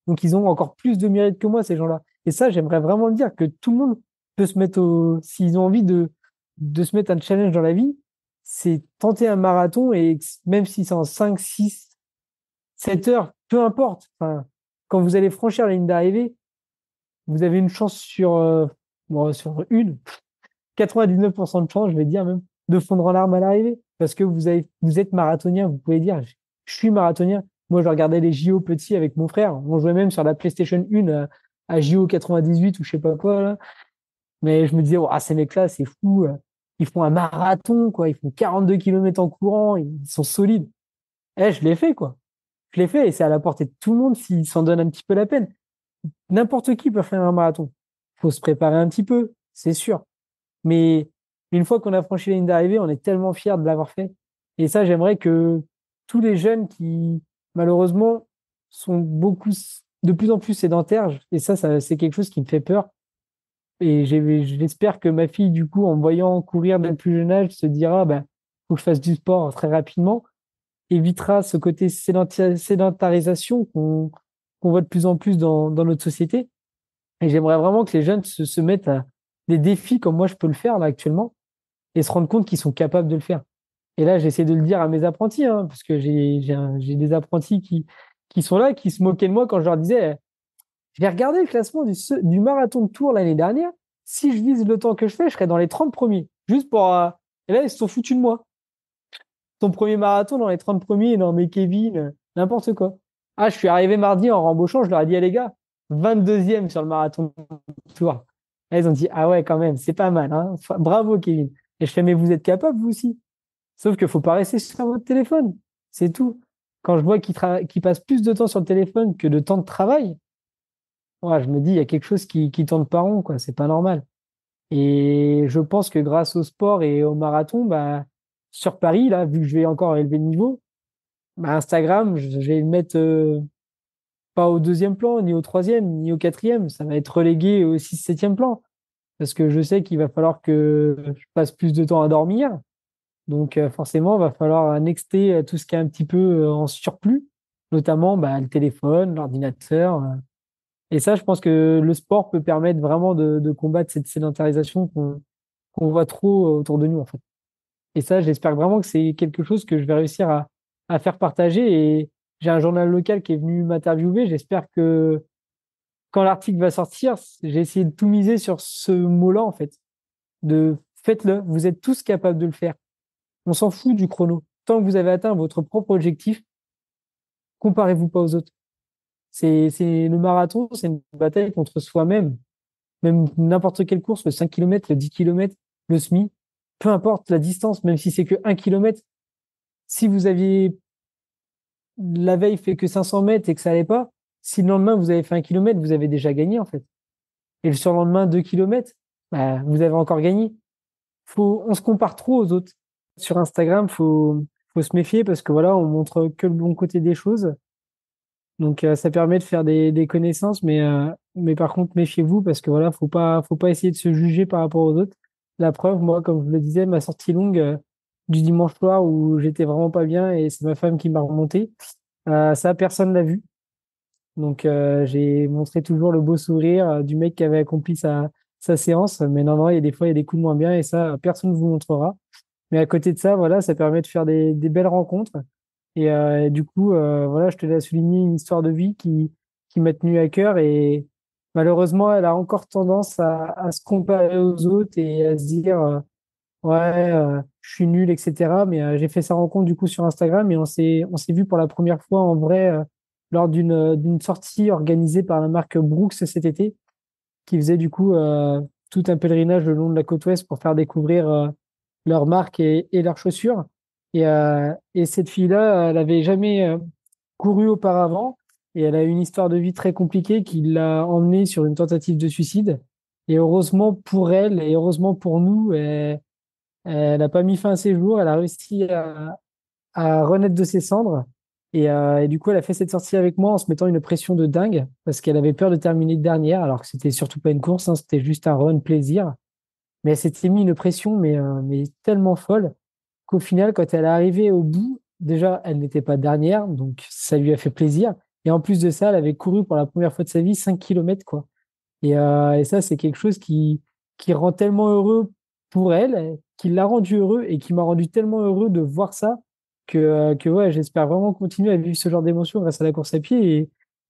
B: Donc, ils ont encore plus de mérite que moi, ces gens-là. Et ça, j'aimerais vraiment le dire, que tout le monde peut se mettre s'ils ont envie de se mettre un challenge dans la vie, c'est tenter un marathon et même si c'est en 5, 6, 7 heures, peu importe. Enfin, quand vous allez franchir la ligne d'arrivée, vous avez une chance sur 99% de chance, je vais dire même, de fondre en larmes à l'arrivée. Parce que vous êtes marathonien, vous pouvez dire, je suis marathonien. Moi, je regardais les JO petits avec mon frère. On jouait même sur la PlayStation 1 à JO 98 ou je sais pas quoi, là. Mais je me disais, oh, ces mecs-là, c'est fou. Ils font un marathon, quoi. Ils font 42 km en courant. Ils sont solides. Je l'ai fait, quoi. Je l'ai fait et c'est à la portée de tout le monde s'ils s'en donnent un petit peu la peine. N'importe qui peut faire un marathon. Faut se préparer un petit peu, c'est sûr. Mais une fois qu'on a franchi la ligne d'arrivée, on est tellement fiers de l'avoir fait. Et ça, j'aimerais que tous les jeunes qui, malheureusement, sont de plus en plus sédentaires, et ça, c'est quelque chose qui me fait peur. Et j'espère que ma fille, du coup, en me voyant courir dès le plus jeune âge, se dira, bah, faut que je fasse du sport très rapidement, évitera ce côté sédentarisation qu'on voit de plus en plus dans notre société. Et j'aimerais vraiment que les jeunes se mettent à des défis comme moi je peux le faire là actuellement et se rendre compte qu'ils sont capables de le faire. Et là, j'essaie de le dire à mes apprentis, hein, parce que j'ai des apprentis qui sont là, qui se moquaient de moi quand je leur disais, je vais regarder le classement du marathon de Tours l'année dernière. si je vise le temps que je fais, je serais dans les 30 premiers. Juste pour. Et là, ils se sont foutus de moi. Ton premier marathon dans les 30 premiers, non, mais Kevin, n'importe quoi. Ah, je suis arrivé mardi en rembauchant, je leur ai dit, ah, les gars, 22e sur le marathon de Tours. Là, ils ont dit, ah ouais, quand même, c'est pas mal, hein. Bravo, Kevin. Et je fais, mais vous êtes capable, vous aussi. Sauf qu'il faut pas rester sur votre téléphone. C'est tout. Quand je vois qu'ils passent plus de temps sur le téléphone que de temps de travail, ouais, je me dis, il y a quelque chose qui tourne pas rond, quoi. C'est pas normal. Et je pense que grâce au sport et au marathon, bah, sur Paris, là, vu que je vais encore élever le niveau, bah, Instagram, je vais le mettre pas au deuxième plan, ni au troisième, ni au quatrième. Ça va être relégué au six, septième plan. Parce que je sais qu'il va falloir que je passe plus de temps à dormir. Donc forcément, il va falloir nexter tout ce qui est un petit peu en surplus, notamment bah, le téléphone, l'ordinateur. Et ça, je pense que le sport peut permettre vraiment de combattre cette sédentarisation qu'on voit trop autour de nous, en fait. Et ça, j'espère vraiment que c'est quelque chose que je vais réussir à faire partager. Et j'ai un journal local qui est venu m'interviewer. J'espère que quand l'article va sortir, j'ai essayé de tout miser sur ce mot-là, en fait. De faites-le. Vous êtes tous capables de le faire. On s'en fout du chrono. Tant que vous avez atteint votre propre objectif, comparez-vous pas aux autres. Le marathon, c'est une bataille contre soi-même. Même n'importe quelle course, le 5 km, le 10 km, le semi, peu importe la distance, même si c'est que 1 km, si vous aviez la veille fait que 500 mètres et que ça allait pas, si le lendemain vous avez fait 1 km, vous avez déjà gagné en fait. Et le surlendemain, 2 km, bah, vous avez encore gagné. On se compare trop aux autres. Sur Instagram, faut se méfier parce que voilà, on montre que le bon côté des choses. Donc ça permet de faire des connaissances, mais par contre méfiez-vous parce que voilà, faut pas essayer de se juger par rapport aux autres. La preuve, moi, comme je le disais, ma sortie longue du dimanche soir où j'étais vraiment pas bien et c'est ma femme qui m'a remonté, ça personne l'a vu. Donc j'ai montré toujours le beau sourire du mec qui avait accompli sa séance, mais non, il y a des fois il y a des coups de moins bien et ça personne ne vous montrera. Mais à côté de ça, voilà, ça permet de faire des belles rencontres. Et du coup, voilà, je tenais à souligner une histoire de vie qui m'a tenu à cœur. Et malheureusement, elle a encore tendance à se comparer aux autres et à se dire, ouais, je suis nul, etc. Mais j'ai fait sa rencontre du coup sur Instagram et on s'est vu pour la première fois en vrai lors d'une sortie organisée par la marque Brooks cet été, qui faisait du coup tout un pèlerinage le long de la côte ouest pour faire découvrir leur marque et leurs chaussures. Et cette fille-là, elle avait jamais couru auparavant et elle a eu une histoire de vie très compliquée qui l'a emmenée sur une tentative de suicide. Et heureusement pour elle et heureusement pour nous, elle n'a pas mis fin à ses jours. Elle a réussi à renaître de ses cendres. Et du coup, elle a fait cette sortie avec moi en se mettant une pression de dingue parce qu'elle avait peur de terminer dernière alors que c'était surtout pas une course, hein, c'était juste un run plaisir. Mais elle s'était mis une pression, mais tellement folle qu'au final, quand elle est arrivée au bout, déjà, elle n'était pas dernière, donc ça lui a fait plaisir. Et en plus de ça, elle avait couru pour la première fois de sa vie 5 kilomètres, quoi. Et ça, c'est quelque chose qui rend tellement heureux pour elle, qui l'a rendu heureux et qui m'a rendu tellement heureux de voir ça que ouais, j'espère vraiment continuer à vivre ce genre d'émotion grâce à la course à pied.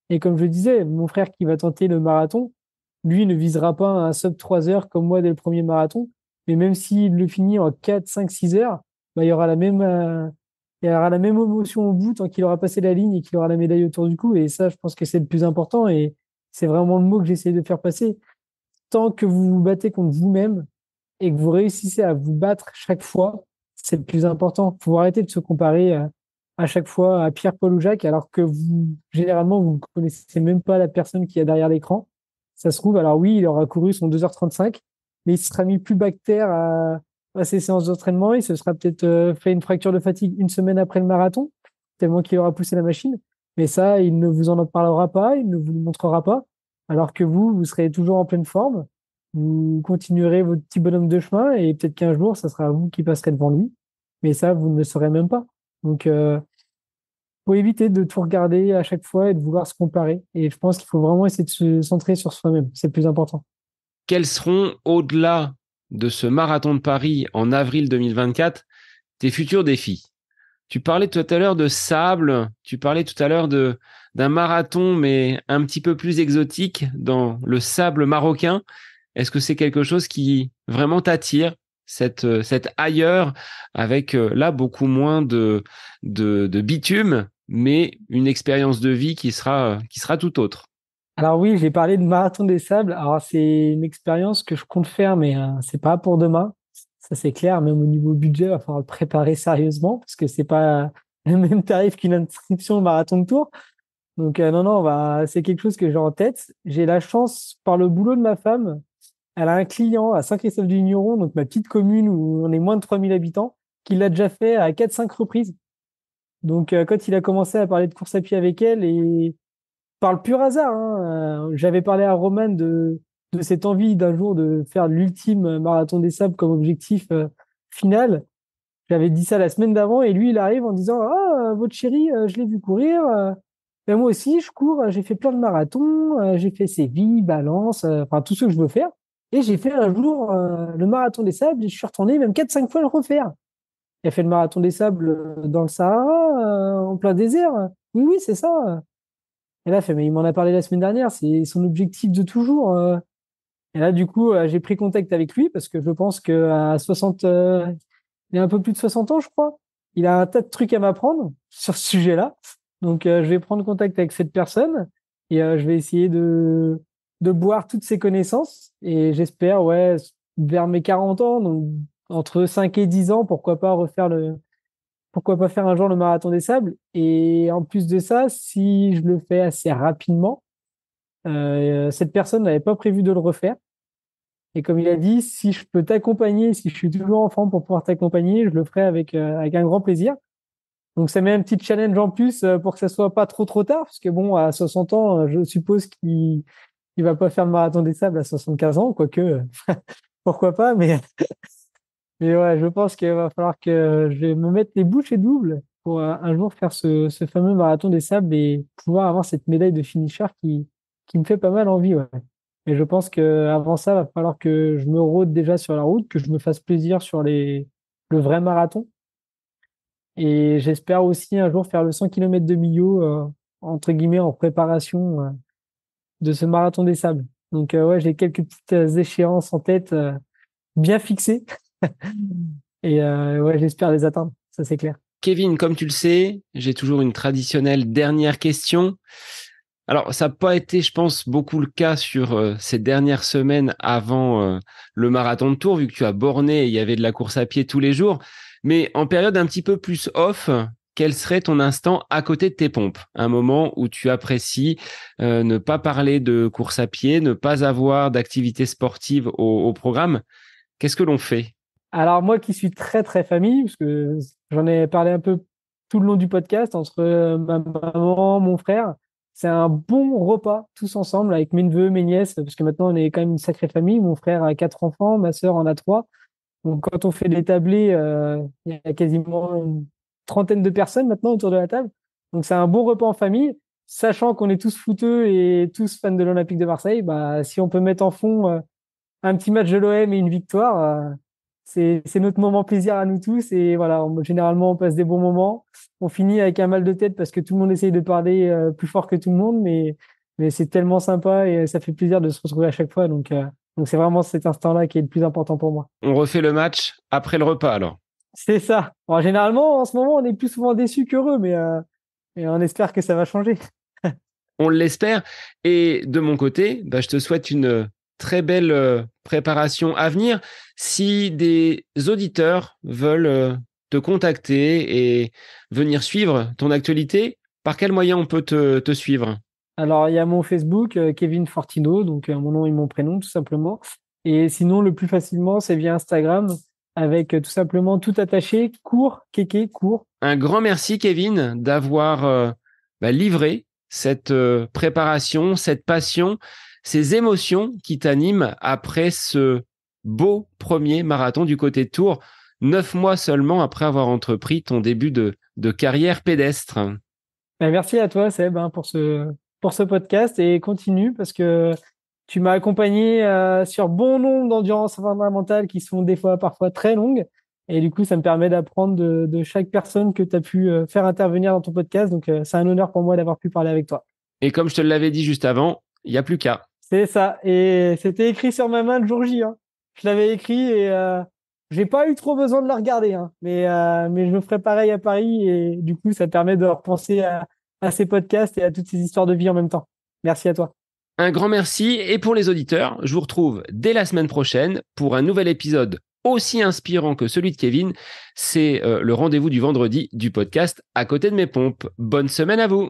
B: Et comme je le disais, mon frère qui va tenter le marathon, lui ne visera pas un sub 3 heures comme moi dès le premier marathon, mais même s'il le finit en 4, 5, 6 heures, bah, il y aura la même émotion au bout tant qu'il aura passé la ligne et qu'il aura la médaille autour du cou. Et ça, je pense que c'est le plus important. Et c'est vraiment le mot que j'essaie de faire passer. Tant que vous vous battez contre vous-même et que vous réussissez à vous battre chaque fois, c'est le plus important. Il faut arrêter de se comparer à chaque fois à Pierre, Paul ou Jacques, alors que généralement, vous ne connaissez même pas la personne qui est derrière l'écran. Ça se trouve, alors oui, il aura couru son 2h35, mais il se sera mis plus bactère à ses séances d'entraînement. Il se sera peut-être fait une fracture de fatigue une semaine après le marathon, tellement qu'il aura poussé la machine. Mais ça, il ne vous en parlera pas, il ne vous le montrera pas. Alors que vous serez toujours en pleine forme. Vous continuerez votre petit bonhomme de chemin et peut-être qu'un jour, ça sera vous qui passerez devant lui. Mais ça, vous ne le saurez même pas. Donc, faut éviter de tout regarder à chaque fois et de vouloir se comparer. Et je pense qu'il faut vraiment essayer de se centrer sur soi-même. C'est le plus important.
A: Quels seront, au-delà de ce marathon de Paris en avril 2024, tes futurs défis? Tu parlais tout à l'heure de sable, tu parlais tout à l'heure d'un marathon, mais un petit peu plus exotique dans le sable marocain. Est-ce que c'est quelque chose qui vraiment t'attire, cette ailleurs, avec là beaucoup moins de bitume, mais une expérience de vie qui sera tout autre?
B: Alors oui, j'ai parlé de Marathon des Sables. Alors c'est une expérience que je compte faire, mais c'est pas pour demain. Ça c'est clair, même au niveau budget, il va falloir le préparer sérieusement parce que c'est pas le même tarif qu'une inscription au Marathon de Tours. Donc non, non, c'est quelque chose que j'ai en tête. J'ai la chance, par le boulot de ma femme, elle a un client à Saint-Christophe-du-Vigneron, donc ma petite commune où on est moins de 3000 habitants, qui l'a déjà fait à 4-5 reprises. Donc quand il a commencé à parler de course à pied avec elle, et par le pur hasard, hein, j'avais parlé à Roman de cette envie d'un jour de faire l'ultime marathon des sables comme objectif final. J'avais dit ça la semaine d'avant et lui, il arrive en disant, ah, votre chérie, je l'ai vu courir. Ben, moi aussi, je cours, j'ai fait plein de marathons, j'ai fait Séville, Valence, enfin tout ce que je veux faire. Et j'ai fait un jour le marathon des sables et je suis retourné même 4-5 fois le refaire. Il a fait le marathon des sables dans le Sahara, en plein désert. Oui, oui, c'est ça. Et là, mais il m'en a parlé la semaine dernière, c'est son objectif de toujours. Et là, du coup, j'ai pris contact avec lui parce que je pense qu'à 60, il a un peu plus de 60 ans, je crois. Il a un tas de trucs à m'apprendre sur ce sujet-là. Donc, je vais prendre contact avec cette personne et je vais essayer de boire toutes ses connaissances. Et j'espère, ouais, vers mes 40 ans, donc entre 5 et 10 ans, pourquoi pas faire un jour le marathon des sables. Et en plus de ça, si je le fais assez rapidement, cette personne n'avait pas prévu de le refaire. Et comme il a dit, si je peux t'accompagner, si je suis toujours en forme pour pouvoir t'accompagner, je le ferai avec un grand plaisir. Donc ça met un petit challenge en plus pour que ça soit pas trop tard, parce que bon, à 60 ans, je suppose qu'il va pas faire le marathon des sables à 75 ans, quoique pourquoi pas, mais ouais, je pense qu'il va falloir que je vais me mettre les bouchées doubles pour un jour faire ce fameux marathon des sables et pouvoir avoir cette médaille de finisher qui me fait pas mal envie, ouais. Et je pense que avant ça, va falloir que je me rôde déjà sur la route, que je me fasse plaisir sur le vrai marathon. Et j'espère aussi un jour faire le 100 km de Millau, entre guillemets, en préparation, de ce marathon des sables. Donc, ouais, j'ai quelques petites échéances en tête, bien fixées. Et ouais, j'espère les atteindre. Ça, c'est clair.
A: Kevin, comme tu le sais, j'ai toujours une traditionnelle dernière question. Alors, ça n'a pas été, je pense, beaucoup le cas sur ces dernières semaines avant le marathon de Tours, vu que tu as borné et il y avait de la course à pied tous les jours. Mais en période un petit peu plus off, quel serait ton instant à côté de tes pompes? Un moment où tu apprécies ne pas parler de course à pied, ne pas avoir d'activité sportive au programme. Qu'est-ce que l'on fait?
B: Alors, moi qui suis très, très famille, parce que j'en ai parlé un peu tout le long du podcast entre ma maman, mon frère, c'est un bon repas tous ensemble avec mes neveux, mes nièces, parce que maintenant on est quand même une sacrée famille. Mon frère a 4 enfants, ma sœur en a 3. Donc, quand on fait des tablés, il y a quasiment une trentaine de personnes maintenant autour de la table. Donc, c'est un bon repas en famille, sachant qu'on est tous footeux et tous fans de l'Olympique de Marseille. Bah, si on peut mettre en fond un petit match de l'OM et une victoire, c'est notre moment plaisir à nous tous. Et voilà, généralement, on passe des bons moments. On finit avec un mal de tête parce que tout le monde essaye de parler plus fort que tout le monde, mais c'est tellement sympa et ça fait plaisir de se retrouver à chaque fois. Donc c'est vraiment cet instant-là qui est le plus important pour moi.
A: On refait le match après le repas alors.
B: C'est ça. Bon, généralement, en ce moment, on est plus souvent déçus qu'heureux, mais on espère que ça va changer.
A: On l'espère. Et de mon côté, bah, je te souhaite une très belle préparation à venir. Si des auditeurs veulent te contacter et venir suivre ton actualité, par quel moyen on peut te suivre?
B: Alors, il y a mon Facebook, Kevin Fortino, donc mon nom et mon prénom, tout simplement. Et sinon, le plus facilement, c'est via Instagram, avec tout simplement tout attaché, court, kéké, court.
A: Un grand merci, Kevin, d'avoir livré cette préparation, cette passion, ces émotions qui t'animent après ce beau premier marathon du côté de Tours, 9 mois seulement après avoir entrepris ton début de carrière pédestre.
B: Ben, merci à toi, Seb, hein, pour ce podcast et continue parce que tu m'as accompagné sur bon nombre d'endurances fondamentales qui sont des fois parfois très longues. Et du coup, ça me permet d'apprendre de chaque personne que tu as pu faire intervenir dans ton podcast. Donc, c'est un honneur pour moi d'avoir pu parler avec toi.
A: Et comme je te l'avais dit juste avant, il n'y a plus qu'à.
B: C'est ça. Et c'était écrit sur ma main le jour J, hein. Je l'avais écrit et j'ai pas eu trop besoin de le regarder, hein. Mais je me ferai pareil à Paris et du coup, ça permet de repenser à ces podcasts et à toutes ces histoires de vie en même temps. Merci à toi.
A: Un grand merci et pour les auditeurs, je vous retrouve dès la semaine prochaine pour un nouvel épisode aussi inspirant que celui de Kevin. C'est le rendez-vous du vendredi du podcast À côté de mes pompes. Bonne semaine à vous.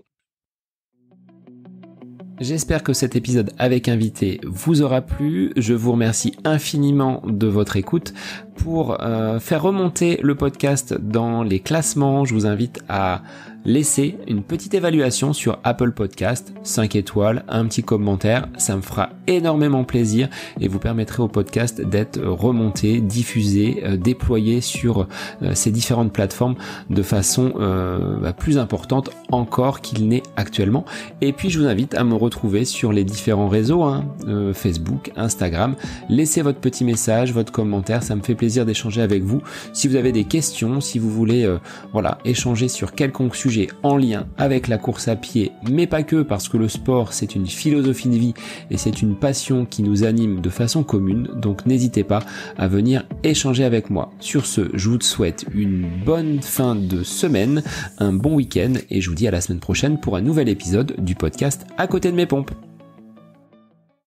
A: J'espère que cet épisode avec invité vous aura plu. Je vous remercie infiniment de votre écoute. Pour faire remonter le podcast dans les classements, je vous invite à laisser une petite évaluation sur Apple Podcast, 5 étoiles, un petit commentaire, ça me fera énormément plaisir et vous permettrez au podcast d'être remonté, diffusé, déployé sur ces différentes plateformes de façon plus importante encore qu'il n'est actuellement. Et puis je vous invite à me retrouver sur les différents réseaux, Facebook, Instagram. Laissez votre petit message, votre commentaire, ça me fait plaisir d'échanger avec vous. Si vous avez des questions, si vous voulez échanger sur quelconque sujet en lien avec la course à pied, mais pas que, parce que le sport c'est une philosophie de vie et c'est une passion qui nous anime de façon commune, donc n'hésitez pas à venir échanger avec moi. Sur ce, je vous souhaite une bonne fin de semaine, un bon week-end et je vous dis à la semaine prochaine pour un nouvel épisode du podcast À côté de mes pompes.